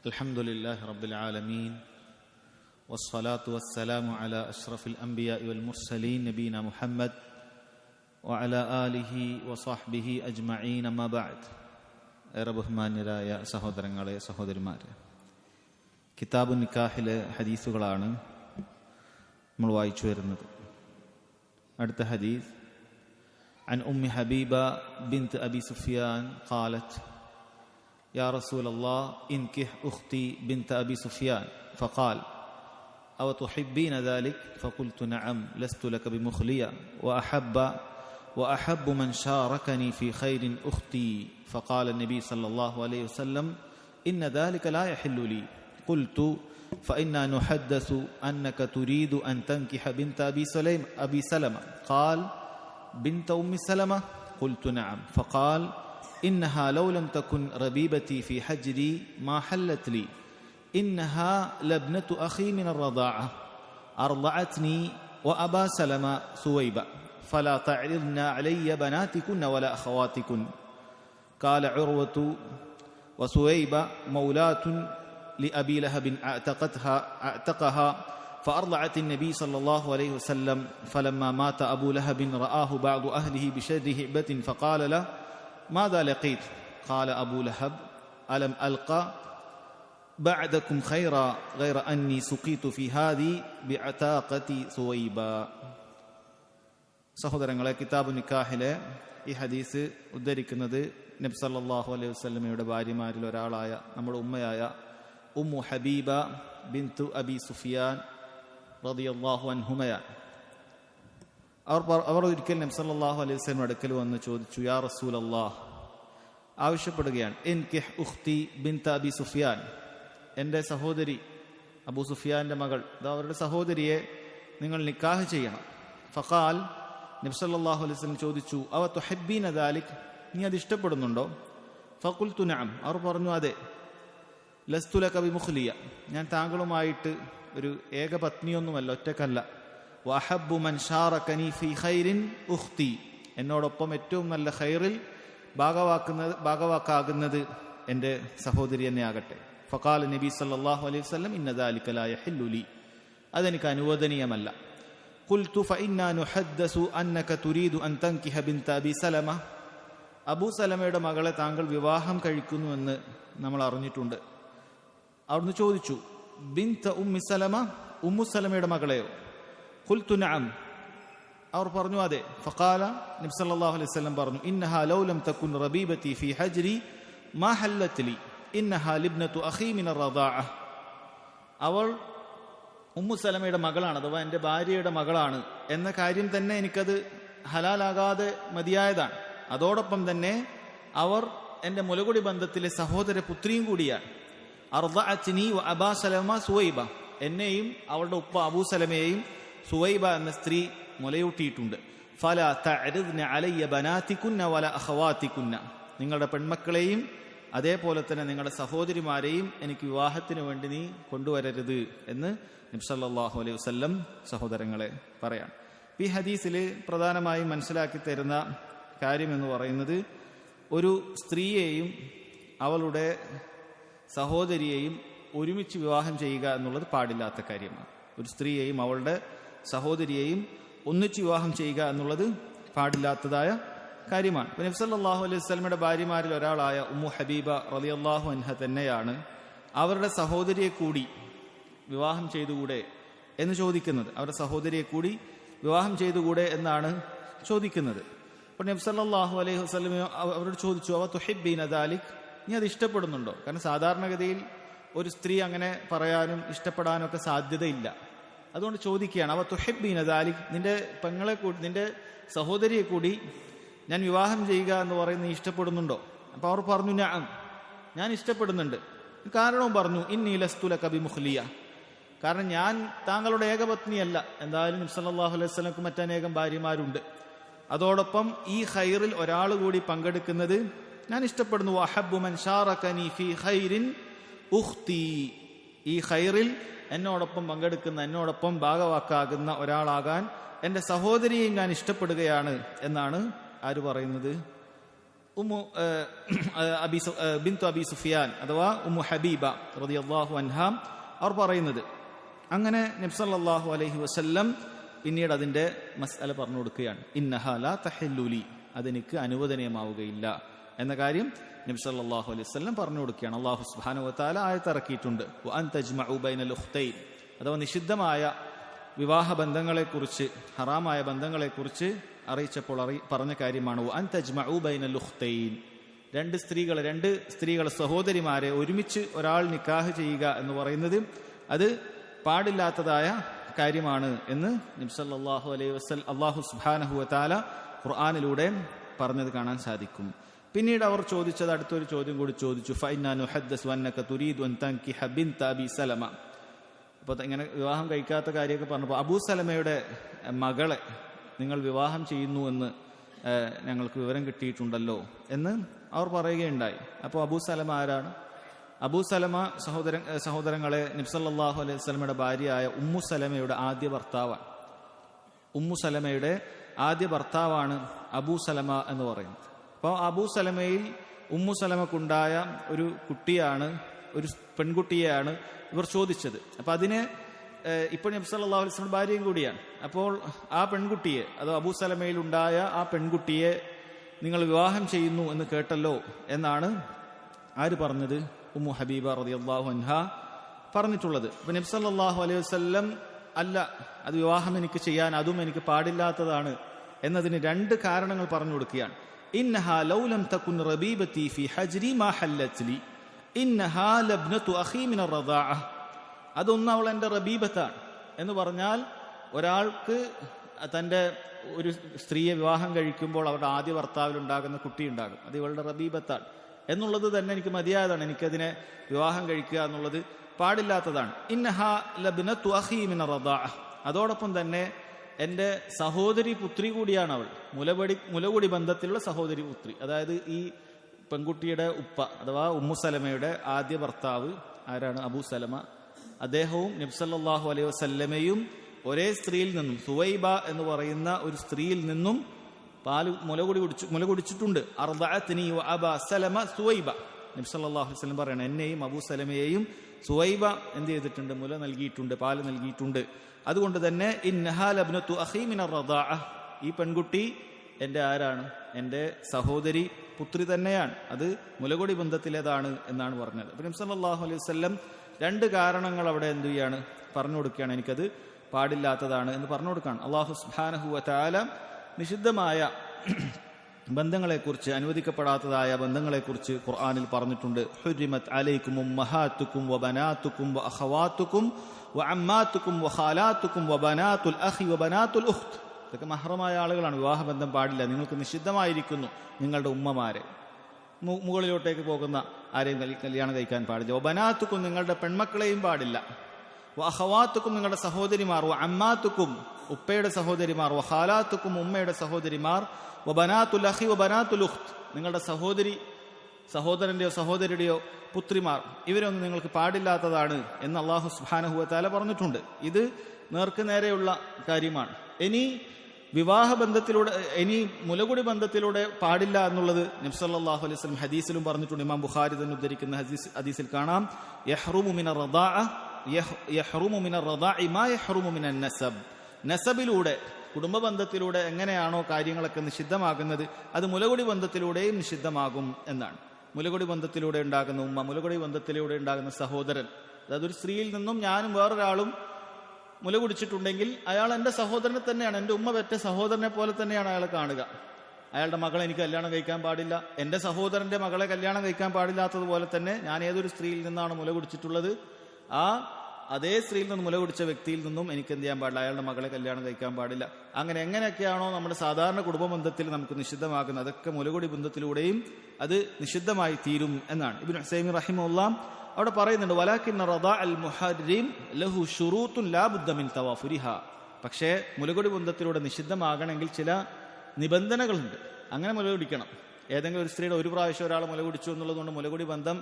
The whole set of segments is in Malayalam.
الحمد لله رب العالمين والصلاة والسلام على أشرف الأنبياء والمرسلين نبينا محمد وعلى آله وصحبه أجمعين ما بعد. ഏറെ ബഹുമാന്യരായ സഹോദരങ്ങളെ സഹോദരിമാരെ, കിതാബു നിക്കാഹിലെ ഹദീസുകളാണ് നമ്മൾ വായിച്ചു വരുന്നത്. അടുത്ത ഹദീസ് عن أم حبيبة بنت أبي سفيان قالت يا رسول الله انكح أختي بنت أبي سفيان فقال أو تحبين ذلك فقلت نعم لست لك بمخلية وأحب من شاركني في خير أختي فقال النبي صلى الله عليه وسلم إن ذلك لا يحل لي قلت فإنا نحدث أنك تريد أن تنكح بنت أبي سلمة قال بنت أم سلمة قلت نعم فقال إنها لو لم تكن ربيبتي في حجري ما حلت لي إنها لابنة أخي من الرضاعة أرضعتني وأبا سلمة سويبة فلا تعرضن علي بناتكن ولا أخواتكن. قال عروة وسويبة مولاة لأبي لهب أعتقها فأرضعت النبي صلى الله عليه وسلم فلما مات أبو لهب رآه بعض أهله بشر هئبة فقال له ماذا لقيت؟ قال أبو لهب ألم ألقى بعدكم خيرا غير أني سقيت في هذه بعتاقة سويبا. സഹോദരങ്ങളെ, കിതാബു നിക്കാഹിലെ ഈ ഹദീസ് ഉദ്ധരിക്കുന്നത് നബി സല്ലല്ലാഹു അലൈഹി വസല്ലമയുടെ ഭാര്യമാരിൽ ഒരാളായ നമ്മുടെ ഉമ്മയായ ഉമ്മു ഹബീബ ബിൻതു അബി സുഫിയാൻ റളിയല്ലാഹു അൻഹുമയാണ്. അവർ ഒരിക്കൽ നബി സല്ലല്ലാഹു അലൈഹി വസല്ലം അടുക്കൽ വന്ന് ചോദിച്ചു, യാ റസൂലല്ലാഹ്, ആവശ്യപ്പെടുകയാണ്, ഇൻകിഹ് ഉഖ്തി ബിൻത അബി സുഫിയാൻ, എൻ്റെ സഹോദരി അബൂ സുഫിയാന്റെ മകൾ, അവരുടെ സഹോദരിയെ നിങ്ങൾ നിക്കാഹ് ചെയ്യണം. ഫഖാൽ, നബി സല്ലല്ലാഹു അലൈഹി വസല്ലം ചോദിച്ചു, അവ തുഹിബ്ബീന ദാലിക്, നീ അത് ഇഷ്ടപ്പെടുന്നുണ്ടോ? ഫഖുൽതു നഅം, അവർ പറഞ്ഞു അതെ. ലസ്തു ലക ബിമുഖ്ലിയ, ഞാൻ താങ്കളുമായിട്ട് ഒരു ഏകപത്നിയൊന്നുമല്ല, ഒറ്റക്കല്ല. വഅഹബ്ബു മൻ ശാറകനി ഫീ ഖൈരിൻ ഉഖ്തി, എന്നോടൊപ്പം ഏറ്റവും നല്ല ഖൈറിൽ ഭാഗവാക്കാകുന്നത് എൻ്റെ സഹോദരി തന്നെ ആകട്ടെ. ഫഖാല നബി സല്ലല്ലാഹു അലൈഹി വസല്ലം ഇന്ന ദാലിക ലാ യഹില്ലു ലി, അതെനിക്ക് അനുവദനീയമല്ല. ഖുൽതു ഫഇന്നാ നുഹദ്ദസു അന്നക തുരീദു അൻ തൻകിഹ ബിൻത അബി സലമ, അബൂ സലമയുടെ മകളെ താങ്കൾ വിവാഹം കഴിക്കുന്നുവെന്ന് നമ്മൾ അറിഞ്ഞിട്ടുണ്ട്. അവിടുന്ന് ചോദിച്ചു, ബിൻത ഉമ്മി സലമ, ഉമ്മു സലമയുടെ മകളെയോ? ഖുൽതു നഅം, അവർ പറഞ്ഞു അതെ. ഫഖാല, നബി സല്ലല്ലാഹു അലൈഹി വസല്ലം പറഞ്ഞു, ഇന്നഹാ ലൗ ലം തകുൻ റബീബതി ഫീ ഹജ്രി മാ ഹല്ലത് ലി ഇന്നഹാ ലിബ്നതു അഖീ മിനർ റദാഅ, അവൾ ഉമ്മു സലമയുടെ മകളാണ്, അഥവാ എൻ്റെ ഭാര്യയുടെ മകളാണ് എന്ന കാര്യം തന്നെ എനിക്കത് ഹലാലാകാതെ മതിയായതാണ്. അതോടൊപ്പം തന്നെ അവർ എൻ്റെ മുലകുടി ബന്ധത്തിലെ സഹോദര പുത്രിയും കൂടിയാണ്. അർദഅത്നി വ അബാ സലമ സുവൈബ, എന്നെയും അവളുടെ ഉപ്പ അബൂ സലമയെയും സുവൈബ എന്ന സ്ത്രീ മുലയൂട്ടിയിട്ടുണ്ട്. ഫലാ തഅരിദ്ന അലയ്യ ബനാതികുന്ന വല അഖവാതികുന്ന, നിങ്ങളുടെ പെൺമക്കളെയും അതേപോലെ തന്നെ നിങ്ങളുടെ സഹോദരിമാരെയും എനിക്ക് വിവാഹത്തിന് വേണ്ടി നീ കൊണ്ടുവരരുത് എന്ന് നബി സല്ലല്ലാഹു അലൈഹി വസല്ലം സഹോദരങ്ങളെ പറയാണ്. ഈ ഹദീസിൽ പ്രധാനമായും മനസ്സിലാക്കി തരുന്ന കാര്യം എന്ന് പറയുന്നത്, ഒരു സ്ത്രീയെയും അവളുടെ സഹോദരിയെയും ഒരുമിച്ച് വിവാഹം ചെയ്യുക എന്നുള്ളത് പാടില്ലാത്ത കാര്യമാണ്. ഒരു സ്ത്രീയെയും അവളുടെ സഹോദരിയെയും ഒന്നിച്ച് വിവാഹം ചെയ്യുക എന്നുള്ളത് പാടില്ലാത്തതായ കാര്യമാണ്. നബി സല്ലല്ലാഹു അലൈഹി വസല്ലമയുടെ ഭാര്യമാരിൽ ഒരാളായ ഉമ്മു ഹബീബ റളിയല്ലാഹു അൻഹ തന്നെയാണ് അവരുടെ സഹോദരിയെ കൂടി വിവാഹം ചെയ്തുകൂടെ എന്ന് ചോദിക്കുന്നത്. അവരുടെ സഹോദരിയെ കൂടി വിവാഹം ചെയ്തുകൂടെ എന്നാണ് ചോദിക്കുന്നത്. അപ്പോൾ നബി സല്ലല്ലാഹു അലൈഹി വസല്ലം അവരോട് ചോദിച്ചു, അവ തുഹിബ്ബീന ദാലിക്, നീ അത് ഇഷ്ടപ്പെടുന്നുണ്ടോ? കാരണം സാധാരണഗതിയിൽ ഒരു സ്ത്രീ അങ്ങനെ പറയാനും ഇഷ്ടപ്പെടാനും ഒക്കെ സാധ്യതയില്ല. അതുകൊണ്ട് ചോദിക്കുകയാണ്, അവ തുഹിബ്ബീന ദാലിക്, നിന്റെ പെങ്ങളെ കൂടി, നിന്റെ സഹോദരിയെ കൂടി ഞാൻ വിവാഹം ചെയ്യുക എന്ന് പറയുന്നത് നീ ഇഷ്ടപ്പെടുന്നുണ്ടോ? അപ്പോൾ അവർ പറഞ്ഞു നഅം, ഞാൻ ഇഷ്ടപ്പെടുന്നുണ്ട്. കാരണവും പറഞ്ഞു, ഇന്നി ലസ്തു ലക ബിമുഖ്ലിയ, കാരണം ഞാൻ താങ്കളുടെ ഏകപത്നിയല്ല. എന്തായാലും നബി സല്ലല്ലാഹു അലൈഹി വസല്ലമക്ക് മറ്റനേകം ഭാര്യമാരുണ്ട്. അതോടൊപ്പം ഈ ഖൈറിൽ ഒരാൾ കൂടി പങ്കെടുക്കുന്നത് ഞാൻ ഇഷ്ടപ്പെടുന്നു. വഅഹബ്ബു മൻ ശാറകനി ഫീ ഖൈരിൻ ഉഖ്തി, ഈ ഖൈറിൽ എന്നോടൊപ്പം പങ്കെടുക്കുന്ന, എന്നോടൊപ്പം ഭാഗവാക്കാകുന്ന ഒരാളാകാൻ എൻ്റെ സഹോദരിയെയും ഞാൻ ഇഷ്ടപ്പെടുകയാണ് എന്നാണ് ആര് പറയുന്നത്? ബിന്തു അബി സുഫിയാൻ അഥവാ ഉമ്മു ഹബീബ റളിയല്ലാഹു അൻഹ അവർ പറയുന്നത്, അങ്ങനെ നബി സല്ലല്ലാഹു അലൈഹി വസല്ലം പിന്നീട് അതിന്റെ മസ്അല പറഞ്ഞു കൊടുക്കുകയാണ്. ഇന്നഹാ ലാ തഹില്ലു ലി, അതെനിക്ക് അനുവദനീയമാവുകയില്ല എന്ന കാര്യം നബി സല്ലല്ലാഹു അലൈഹി വസല്ലം പറഞ്ഞു കൊടുക്കുകയാണ്. അല്ലാഹു സുബ്ഹാനഹു വ തആല ആയത്ത് ഇറക്കിയിട്ടുണ്ട്, വഅൻ തജ്മഉ ബൈനൽ ഉഖ്തൈൻ, അഥവാ നിഷിദ്ധമായ വിവാഹ ബന്ധങ്ങളെക്കുറിച്ച്, ഹറാമായ ബന്ധങ്ങളെക്കുറിച്ച് അറിയിച്ചപ്പോൾ പറഞ്ഞ കാര്യമാണ് വഅൻ തജ്മഉ ബൈനൽ ഉഖ്തൈൻ, രണ്ട് സ്ത്രീകളെ സഹോദരിമാരെ ഒരുമിച്ച് ഒരാൾ നിക്കാഹ് ചെയ്യുക എന്ന് പറയുന്നത് അത് പാടില്ലാത്തതായ കാര്യമാണ് എന്ന് നബി സല്ലല്ലാഹു അലൈഹി വസല്ലം അല്ലാഹു സുബ്ഹാനഹു വ തആല ഖുർആനിലൂടെ പറഞ്ഞത് കാണാൻ സാധിക്കും. പിന്നീട് അവർ ചോദിച്ചത് അടുത്തൊരു ചോദ്യം കൂടി ചോദിച്ചു, ഫഇന്നാ നുഹദ്ദസു അന്നക തുരീദു അൻ തൻകിഹ ബിൻത അബി സലമ. അപ്പോൾ ഇങ്ങനെ വിവാഹം കഴിക്കാത്ത കാര്യമൊക്കെ പറഞ്ഞപ്പോൾ അബൂ സലമയുടെ മകളെ നിങ്ങൾ വിവാഹം ചെയ്യുന്നു എന്ന് ഞങ്ങൾക്ക് വിവരം കിട്ടിയിട്ടുണ്ടല്ലോ എന്ന് അവർ പറയുകയുണ്ടായി. അപ്പോൾ അബൂ സലമ ആരാണ്? അബൂ സലമ സഹോദരങ്ങളെ നബി സല്ലല്ലാഹു അലൈഹി വസല്ലമയുടെ ഭാര്യയായ ഉമ്മു സലമയുടെ ആദ്യ ഭർത്താവാണ്. ഉമ്മു സലമയുടെ ആദ്യ ഭർത്താവാണ് അബൂ സലമ എന്ന് പറയുന്നത്. അപ്പോൾ അബൂ സലമയിൽ ഉമ്മു സലമക്കുണ്ടായ ഒരു കുട്ടിയാണ്, ഒരു പെൺകുട്ടിയെയാണ് ഇവർ ചോദിച്ചത്. അപ്പോൾ അതിനെ ഇപ്പോൾ നബി സല്ലല്ലാഹു അലൈഹി വസല്ലം ഭാര്യയും കൂടിയാണ്. അപ്പോൾ ആ പെൺകുട്ടിയെ, അതോ അബൂ സലമയിൽ ഉണ്ടായ ആ പെൺകുട്ടിയെ നിങ്ങൾ വിവാഹം ചെയ്യുന്നു എന്ന് കേട്ടല്ലോ എന്നാണ് ആര് പറഞ്ഞത്? ഉമ്മു ഹബീബ റളിയല്ലാഹു അൻഹ പറഞ്ഞിട്ടുള്ളത്. അപ്പോൾ നബി സല്ലല്ലാഹു അലൈഹി വസല്ലം അല്ല, അത് വിവാഹം എനിക്ക് ചെയ്യാൻ അതും എനിക്ക് പാടില്ലാത്തതാണ് എന്നതിന് രണ്ട് കാരണങ്ങൾ പറഞ്ഞു കൊടുക്കുകയാണ്. ഇന്നഹാ ലൗ ലം തകുൻ റബീബതി ഫി ഹജ്രി മാ ഹല്ലത് ലി ഇന്നഹാ ലബ്നതു അഖീ മിന റദാഅ. അതൊന്നും അവൾ എൻ്റെ റബീബത്താണ് എന്ന് പറഞ്ഞാൽ, ഒരാൾക്ക് തൻ്റെ ഒരു സ്ത്രീയെ വിവാഹം കഴിക്കുമ്പോൾ അവരുടെ ആദ്യ ഭർത്താവിലുണ്ടാകുന്ന കുട്ടി ഉണ്ടാകും, അത് ഇവളുടെ റബീബത്താണ് എന്നുള്ളത് തന്നെ എനിക്ക് മതിയായതാണ്, എനിക്കതിനെ വിവാഹം കഴിക്കുക എന്നുള്ളത് പാടില്ലാത്തതാണ്. ഇന്നഹാ ലബ്നതു അഖീ മിന റദാഅ, അതോടൊപ്പം തന്നെ എൻ്റെ സഹോദരി പുത്രി കൂടിയാണ് അവൾ, മുലകുടി ബന്ധത്തിലുള്ള സഹോദരി പുത്രി. അതായത് ഈ പെൺകുട്ടിയുടെ ഉപ്പ അഥവാ ഉമ്മു സലമയുടെ ആദ്യ ഭർത്താവ് ആരാണ്? അബൂ സലമ. അദ്ദേഹവും നബി സല്ലല്ലാഹു അലൈഹി വസല്ലമയും ഒരേ സ്ത്രീയിൽ നിന്നും, സുവൈബ എന്ന് പറയുന്ന ഒരു സ്ത്രീയിൽ നിന്നും മുല കുടിച്ചിട്ടുണ്ട്. അർദഅത്നി വ അബാ സലമ സുവൈബ. നബി സല്ലല്ലാഹു അലൈഹി വസല്ലം പറയണം, എന്നെയും അബൂ സലമയെയും സുവൈബ എന്ത് ചെയ്തിട്ടുണ്ട്? മുല നൽകിയിട്ടുണ്ട്, പാല് നൽകിയിട്ടുണ്ട്. അതുകൊണ്ട് തന്നെ ഇന്നഹാ ലബ്നതു അഖീ മിന റദാഅ, ഈ പെൺകുട്ടി എൻ്റെ ആരാണ്? എൻ്റെ സഹോദരി പുത്രി തന്നെയാണ്, അത് മുലകുടി ബന്ധത്തിലേതാണ് എന്നാണ് പറഞ്ഞത്. അപ്പോൾ നബി സല്ലല്ലാഹു അലൈഹി വസല്ലം രണ്ട് കാരണങ്ങൾ അവിടെ എന്ത് ചെയ്യാണ്? പറഞ്ഞു കൊടുക്കുകയാണ്, എനിക്കത് പാടില്ലാത്തതാണ് എന്ന് പറഞ്ഞു കൊടുക്കുകയാണ്. അല്ലാഹു സുബ്ഹാനഹു വ തആല നിഷിദ്ധമായ ബന്ധങ്ങളെക്കുറിച്ച്, അനുവദിക്കപ്പെടാത്തതായ ബന്ധങ്ങളെക്കുറിച്ച് ഖുർആനിൽ പറഞ്ഞിട്ടുണ്ട്. ഹുരിമത് അലൈക്കും ഉമ്മഹാത്തുക്കും വ ബനാത്തുക്കും വ അഖവാത്തുക്കും വ അമ്മാത്തുക്കും വ ഖാലാത്തുക്കും വ ബനാത്തുൽ അഖി വ ബനാത്തുൽ ഉഖ്ത്. ഇതൊക്കെ മഹ്റമായ ആളുകളാണ്, വിവാഹബന്ധം പാടില്ല, നിങ്ങൾക്ക് നിഷിദ്ധമായിരിക്കുന്നു. നിങ്ങളുടെ ഉമ്മമാരെ, മുകളിലോട്ടേക്ക് പോകുന്ന ആരെയും കല്യാണം കഴിക്കാൻ പാടില്ല. വ ബനാത്തുക്കും, നിങ്ങളുടെ പെൺമക്കളെയും പാടില്ല. വ അഖവാത്തുക്കും, നിങ്ങളുടെ സഹോദരിമാർ. വ അമ്മാത്തുക്കും, ഉപ്പയുടെ സഹോദരിമാർ. വ ഖാലാത്തുക്കും, ഉമ്മയുടെ സഹോദരിമാർ. വ ബനാത്തുൽ അഖി വ ബനാത്തുൽ ഉഖ്ത്, നിങ്ങളുടെ സഹോദരന്റെയോ സഹോദരിയുടെയോ പുത്രിമാർ. ഇവരൊന്നും നിങ്ങൾക്ക് പാടില്ലാത്തതാണ് എന്ന് അല്ലാഹു സുബ്ഹാനഹു വ തആല പറഞ്ഞിട്ടുണ്ട്. ഇത് നേർക്ക് നേരെയുള്ള കാര്യമാണ്. ഇനി വിവാഹബന്ധത്തിലൂടെ, ഇനി മുലകുടി ബന്ധത്തിലൂടെ പാടില്ല എന്നുള്ളത് നബി സല്ലല്ലാഹു അലൈഹി വസല്ലം ഹദീസിലും പറഞ്ഞിട്ടുണ്ട്. ഇമാം ബുഖാരി തന്നെ ഉദ്ധരിക്കുന്ന ഹദീസിൽ കാണാം, യഹ്റുമു മിനർ റദാഇ മാ യഹ്റുമു മിനൻ നസബ്. നസബിലൂടെ, കുടുംബ ബന്ധത്തിലൂടെ എങ്ങനെയാണോ കാര്യങ്ങളൊക്കെ നിഷിദ്ധമാകുന്നത്, അത് മുലകുടി ബന്ധത്തിലൂടെയും നിഷിദ്ധമാകും എന്നാണ്. മുലകുടി ബന്ധത്തിലൂടെ ഉണ്ടാകുന്ന ഉമ്മ, മുലകുടി ബന്ധത്തിലൂടെ ഉണ്ടാകുന്ന സഹോദരൻ, അതായത് ഒരു സ്ത്രീയിൽ നിന്നും ഞാനും വേറൊരാളും മുല കുടിച്ചിട്ടുണ്ടെങ്കിൽ അയാൾ എൻ്റെ സഹോദരനെ തന്നെയാണ്, എൻ്റെ ഉമ്മ പെറ്റ സഹോദരനെ പോലെ തന്നെയാണ് അയാളെ കാണുക. അയാളുടെ മകളെ എനിക്ക് കല്യാണം കഴിക്കാൻ പാടില്ല, എൻ്റെ സഹോദരൻ്റെ മകളെ കല്യാണം കഴിക്കാൻ പാടില്ലാത്തതുപോലെ തന്നെ ഞാൻ ഏതൊരു സ്ത്രീയിൽ നിന്നാണ് മുല കുടിച്ചിട്ടുള്ളത്, അതേ സ്ത്രീയിൽ നിന്ന് മുല കുടിച്ച വ്യക്തിയിൽ നിന്നും എനിക്ക് എന്ത് ചെയ്യാൻ പാടില്ല, അയാളുടെ മകളെ കല്യാണം കഴിക്കാൻ പാടില്ല. അങ്ങനെ എങ്ങനെയൊക്കെയാണോ നമ്മുടെ സാധാരണ കുടുംബ ബന്ധത്തിൽ നമുക്ക് നിഷിദ്ധമാകുന്നത്, അതൊക്കെ മുലകുടി ബന്ധത്തിലൂടെയും അത് നിഷിദ്ധമായി തീരും എന്നാണ് ഇബ്നു ഉസൈമീൻ റഹിമഹുല്ലാഹ് അവിടെ പറയുന്നുണ്ട്. വലാകിന്ന റദാഅൽ മുഹർരിം ലഹു ശുറൂത്തുൻ ലാ ബുദ്ദ മിൻ തവാഫുരിഹാ. പക്ഷേ മുലകുടി ബന്ധത്തിലൂടെ നിഷിദ്ധമാകണമെങ്കിൽ ചില നിബന്ധനകളുണ്ട്. അങ്ങനെ മുല കുടിക്കണം. ഏതെങ്കിലും ഒരു സ്ത്രീയുടെ ഒരു പ്രാവശ്യം ഒരാൾ മുല കുടിച്ചു എന്നുള്ളതുകൊണ്ട് മുലകുടി ബന്ധം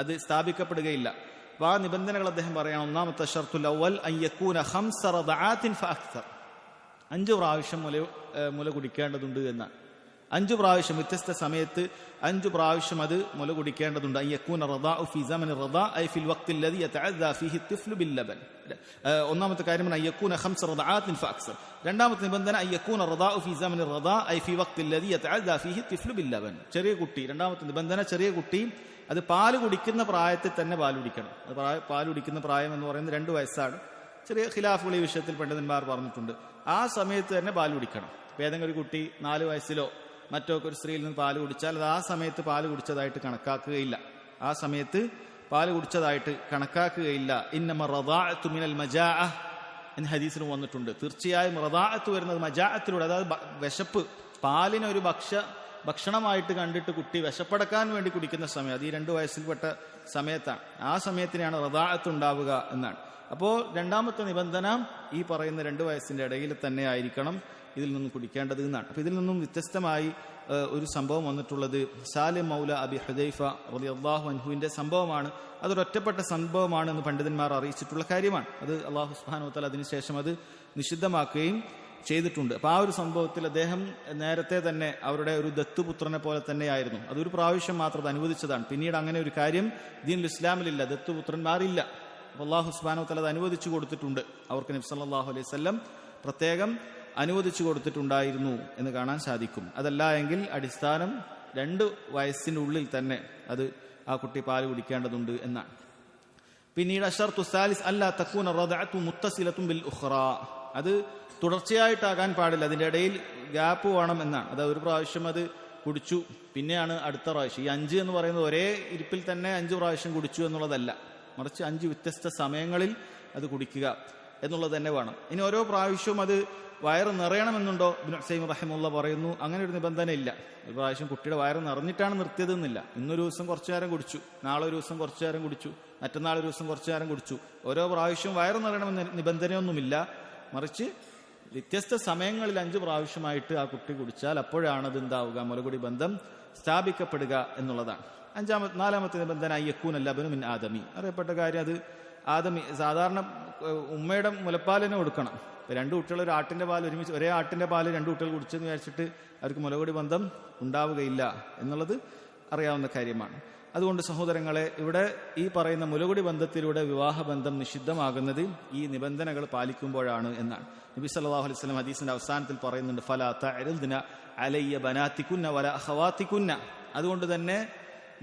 അത് സ്ഥാപിക്കപ്പെടുകയില്ല. ആ നിബന്ധനകൾ അദ്ദേഹം പറയാം. ഒന്നാമത്തെ ഷർത്തുൽ അവൽ അൻ യകൂന ഖംസ റദഅാതിൻ ഫഅക്സർ, 5 പ്രാവശ്യം മുല കുടിക്കേണ്ടതുണ്ട് എന്നാണ്. 5 പ്രാവശ്യം വ്യത്യസ്ത സമയത്ത് 5 പ്രാവശ്യം അത് മുല കുടിക്കേണ്ടതുണ്ട്. അയ്യക്കൂന റദാഉ ഫി സമനി റദാ ഐ ഫിൽ വഖ്തി അല്ലദി യതഅദ്ദാ ഫീഹി الطفل باللبن. ഒന്നാമത്തെ കാര്യമാണ് അയ്യക്കൂന 5 റദഅാത്തിൻ ഫഅക്സർ. രണ്ടാമത്തെ നിബന്ധന അയ്യക്കൂന റദാഉ ഫി സമനി റദാ ഐ ഫി വഖ്തി അല്ലദി യതഅദ്ദാ ഫീഹി الطفل باللبن. ചെറിയ കുട്ടി, രണ്ടാമത്തെ നിബന്ധന ചെറിയ കുട്ടി അത് പാല് കുടിക്കുന്ന പ്രായത്തിൽ തന്നെ പാൽ കുടിക്കണം. പാൽ കുടിക്കുന്ന പ്രായം എന്ന് പറയുന്നത് 2 വയസ്സാണ്. ചെറിയ ഖിലാഫുകൾ ഈ വിഷയത്തിൽ പണ്ഡിതന്മാർ പറഞ്ഞിട്ടുണ്ട്. ആ സമയത്ത് തന്നെ പാൽ കുടിക്കണം. ഏതെങ്കിലും ഒരു കുട്ടി 4 വയസ്സിലോ മറ്റോ ഒരു സ്ത്രീയിൽ നിന്ന് പാല് കുടിച്ചാൽ അത് ആ സമയത്ത് പാല് കുടിച്ചതായിട്ട് കണക്കാക്കുകയില്ല. ആ സമയത്ത് പാല് കുടിച്ചതായിട്ട് കണക്കാക്കുകയില്ല. ഇന്നമ റദാഅത്തു മിനൽ മജാഅ എന്ന് ഹദീസിൽ വന്നിട്ടുണ്ട്. തീർച്ചയായും റദാഅത്ത് വരുന്നത് മജാഅത്തിലൂടെ, അതായത് വിശപ്പ്, പാലിനെ ഒരു ഭക്ഷണമായിട്ട് കണ്ടിട്ട് കുട്ടി വിശപ്പടക്കാൻ വേണ്ടി കുടിക്കുന്ന സമയം, അത് ഈ 2 വയസ്സിൽപ്പെട്ട സമയത്താണ്. ആ സമയത്തിനാണ് റദാഅത്ത് ഉണ്ടാവുക എന്നാണ്. അപ്പോൾ രണ്ടാമത്തെ നിബന്ധന ഈ പറയുന്ന 2 വയസ്സിന്റെ ഇടയിൽ തന്നെ ആയിരിക്കണം ഇതിൽ നിന്നും കുടിക്കേണ്ടത് എന്നാണ്. അപ്പൊ ഇതിൽ നിന്നും വ്യത്യസ്തമായി ഒരു സംഭവം വന്നിട്ടുള്ളത് സാലിം മൗല അബി ഹുദൈഫ റളിയല്ലാഹു അൻഹുവിന്റെ സംഭവമാണ്. അതൊരൊറ്റപ്പെട്ട സംഭവമാണ് എന്ന് പണ്ഡിതന്മാർ അറിയിച്ചിട്ടുള്ള കാര്യമാണ്. അത് അല്ലാഹു സുബ്ഹാനഹു വ തആല അതിനുശേഷം അത് നിഷിദ്ധമാക്കുകയും ചെയ്തിട്ടുണ്ട്. അപ്പൊ ആ ഒരു സംഭവത്തിൽ അദ്ദേഹം നേരത്തെ തന്നെ അവരുടെ ഒരു ദത്തുപുത്രനെ പോലെ തന്നെയായിരുന്നു. അതൊരു പ്രാവശ്യം മാത്രം അത് അനുവദിച്ചതാണ്. പിന്നീട് അങ്ങനെ ഒരു കാര്യം ദീനുൽ ഇസ്ലാമിലില്ല, ദത്തുപുത്രന്മാരില്ല. അല്ലാഹു സുബ്ഹാനഹു വ തആല അത് അനുവദിച്ചു കൊടുത്തിട്ടുണ്ട്. അവർക്ക് നബി സല്ലല്ലാഹു അലൈഹി വസല്ലം പ്രത്യേകം അനുവദിച്ചു കൊടുത്തിട്ടുണ്ടായിരുന്നു എന്ന് കാണാൻ സാധിക്കും. അതല്ല എങ്കിൽ അടിസ്ഥാനം 2 വയസ്സിനുള്ളിൽ തന്നെ അത് ആ കുട്ടി പാല് കുടിക്കേണ്ടതുണ്ട് എന്നാണ്. പിന്നീട് അശർതു സാലിസ് അല്ലാ തകൂന റദഅതു മുത്തസിലത്തുൻ ബിൽ ഉഖ്റാ, അത് തുടർച്ചയായിട്ടാകാൻ പാടില്ല, അതിന്റെ ഇടയിൽ ഗ്യാപ്പ് വേണം എന്നാണ്. അത് ഒരു പ്രാവശ്യം അത് കുടിച്ചു, പിന്നെയാണ് അടുത്ത പ്രാവശ്യം. ഈ 5 എന്ന് പറയുന്നത് ഒരേ ഇരിപ്പിൽ തന്നെ 5 പ്രാവശ്യം കുടിച്ചു എന്നുള്ളതല്ല, മറിച്ച് 5 വ്യത്യസ്ത സമയങ്ങളിൽ അത് കുടിക്കുക എന്നുള്ളത് തന്നെ വേണം. ഇനി ഓരോ പ്രാവശ്യവും അത് വയറ് നിറയണമെന്നുണ്ടോ? ഇബ്നു ഉസൈമീൻ റഹിമഹുല്ലാഹ് പറയുന്നു അങ്ങനെ ഒരു നിബന്ധന ഇല്ല. ഒരു പ്രാവശ്യം കുട്ടിയുടെ വയറ് നിറഞ്ഞിട്ടാണ് നിർത്തിയതെന്നില്ല. ഇന്നൊരു ദിവസം കുറച്ചു നേരം കുടിച്ചു, നാളെ ഒരു ദിവസം കുറച്ചു നേരം കുടിച്ചു, മറ്റന്നാൾ ഒരു ദിവസം കുറച്ചു നേരം കുടിച്ചു. ഓരോ പ്രാവശ്യവും വയറ് നിറയണമെന്ന് നിബന്ധനയൊന്നുമില്ല, മറിച്ച് വ്യത്യസ്ത സമയങ്ങളിൽ 5 പ്രാവശ്യമായിട്ട് ആ കുട്ടി കുടിച്ചാൽ അപ്പോഴാണ് അത് എന്താവുക, മുലകുടി ബന്ധം സ്ഥാപിക്കപ്പെടുക എന്നുള്ളതാണ്. 4ാമത്തെ നിബന്ധന അയ്യക്കൂന ലബനു മിൻ ആദമി. അറിയപ്പെട്ട കാര്യം, അത് ആദമി സാധാരണ ഉമ്മയുടെ മുലപ്പാലിനെ കൊടുക്കണം. 2 കുട്ടികൾ ഒരു ആട്ടിന്റെ പാൽ ഒരുമിച്ച്, ഒരേ ആട്ടിന്റെ പാല് 2 കുട്ടികൾ കുടിച്ചെന്ന് വിചാരിച്ചിട്ട് അവർക്ക് മുലകുടി ബന്ധം ഉണ്ടാവുകയില്ല എന്നുള്ളത് അറിയാവുന്ന കാര്യമാണ്. അതുകൊണ്ട് സഹോദരങ്ങളെ, ഇവിടെ ഈ പറയുന്ന മുലകുടി ബന്ധത്തിലൂടെ വിവാഹബന്ധം നിഷിദ്ധമാകുന്നത് ഈ നിബന്ധനകൾ പാലിക്കുമ്പോഴാണ് എന്നാണ്. നബി സല്ലല്ലാഹു അലൈഹി വസല്ലം ഹദീസിന്റെ അവസാനത്തിൽ പറയുന്നുണ്ട്, ഫലാ തഅരിദ്ന അലയ്യ ബനാതികുന്ന വലാ അഖവാതികുന്ന. അതുകൊണ്ട് തന്നെ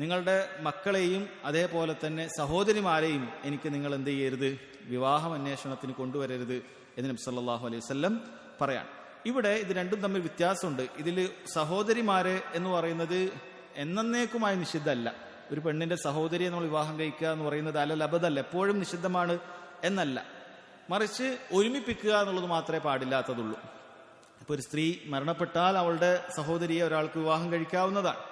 നിങ്ങളുടെ മക്കളെയും അതേപോലെ തന്നെ സഹോദരിമാരെയും എനിക്ക് നിങ്ങൾ എന്ത് ചെയ്യരുത്, വിവാഹം അന്വേഷണത്തിന് കൊണ്ടുവരരുത് എന്ന് നബി സല്ലല്ലാഹു അലൈഹി വസല്ലം പറയാൻ. ഇവിടെ ഇത് രണ്ടും തമ്മിൽ വ്യത്യാസമുണ്ട്. ഇതിൽ സഹോദരിമാരെ എന്ന് പറയുന്നത് എന്നേക്കുമായി നിഷിദ്ധമല്ല. ഒരു പെണ്ണിന്റെ സഹോദരിയെ നമ്മൾ വിവാഹം കഴിക്കുക എന്ന് പറയുന്നത് അലലബദല്ല, എപ്പോഴും നിഷിദ്ധമാണ് എന്നല്ല, മറിച്ച് ഒരുമിപ്പിക്കുക എന്നുള്ളത് മാത്രമേ പാടില്ലാത്തതുള്ളൂ. ഇപ്പൊ ഒരു സ്ത്രീ മരണപ്പെട്ടാൽ അവളുടെ സഹോദരിയെ ഒരാൾക്ക് വിവാഹം കഴിക്കാവുന്നതാണ്.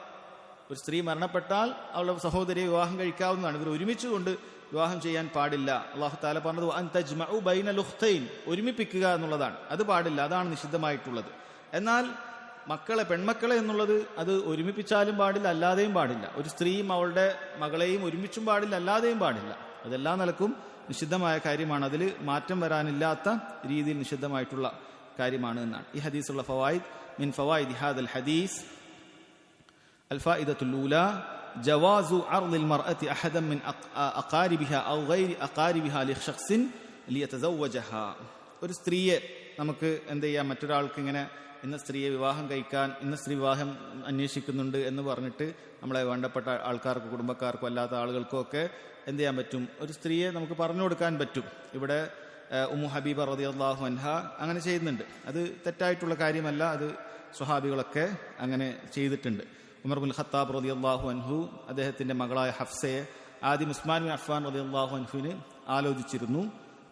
ഒരു സ്ത്രീ മരണപ്പെട്ടാൽ അവളുടെ സഹോദരിയെ വിവാഹം കഴിക്കാവുന്നതാണ്. ഇവർ ഒരുമിച്ചുകൊണ്ട് വിവാഹം ചെയ്യാൻ പാടില്ല. അല്ലാഹു തആല പറഞ്ഞത് അൻ തജ്മഉ ബൈനൽ ഉഖ്തൈൻ, ഒരുമിപ്പിക്കുക എന്നുള്ളതാണ്, അത് പാടില്ല, അതാണ് നിഷിദ്ധമായിട്ടുള്ളത്. എന്നാൽ പെൺമക്കളെ എന്നുള്ളത് അത് ഒരുമിപ്പിച്ചാലും പാടില്ല, അല്ലാതെയും പാടില്ല. ഒരു സ്ത്രീയും അവളുടെ മകളെയും ഒരുമിച്ചും പാടില്ല, അല്ലാതെയും പാടില്ല. അതെല്ലാ നിലക്കും നിഷിദ്ധമായ കാര്യമാണ്. അതിൽ മാറ്റം വരാനില്ലാത്ത രീതിയിൽ നിഷിദ്ധമായിട്ടുള്ള കാര്യമാണ് എന്നാണ്. ഈ ഹദീസുള്ള ഫവായിദ് മിൻ ഫവായിദി ഹാദൽ ഹദീസ് الفائدة الأولى جواز عرض المرأة أحدا من أقاربها أو غير أقاربها لشخص ليتزوجها. ഒരു സ്ത്രീയെ നമുക്ക് എന്ത് ചെയ്യാം, മറ്റൊരാൾക്ക് ഇങ്ങനെ ഇന്ന സ്ത്രീയെ വിവാഹം കഴിക്കാൻ, ഇന്ന സ്ത്രീ വിവാഹം അന്വേഷിക്കുന്നുണ്ട് എന്ന് പറഞ്ഞിട്ട് നമ്മളെ വേണ്ടപ്പെട്ട ആൾക്കാർക്ക്, കുടുംബക്കാർക്കോ അല്ലാത്ത ആളുകൾക്കോ ഒക്കെ എന്ത് ചെയ്യാൻ പറ്റും, ഒരു സ്ത്രീയെ നമുക്ക് പറഞ്ഞു കൊടുക്കാൻ പറ്റും. ഇവിടെ ഉമ്മു ഹബീബ റളിയല്ലാഹു അൻഹ അങ്ങനെ ചെയ്യുന്നുണ്ട്. അത് തെറ്റായിട്ടുള്ള കാര്യമല്ല, അത് സ്വഹാബികളൊക്കെ അങ്ങനെ ചെയ്തിട്ടുണ്ട്. ഉമർ ബിൻ ഖത്താബ് റളിയല്ലാഹു അൻഹു അദ്ദേഹത്തിന്റെ മകളായ ഹഫ്സയെ ആദ്യം ഉസ്മാൻ ബിൻ അഫ്ഫാൻ റളിയല്ലാഹു അൻഹുവിന് ആലോചിച്ചിരുന്നു.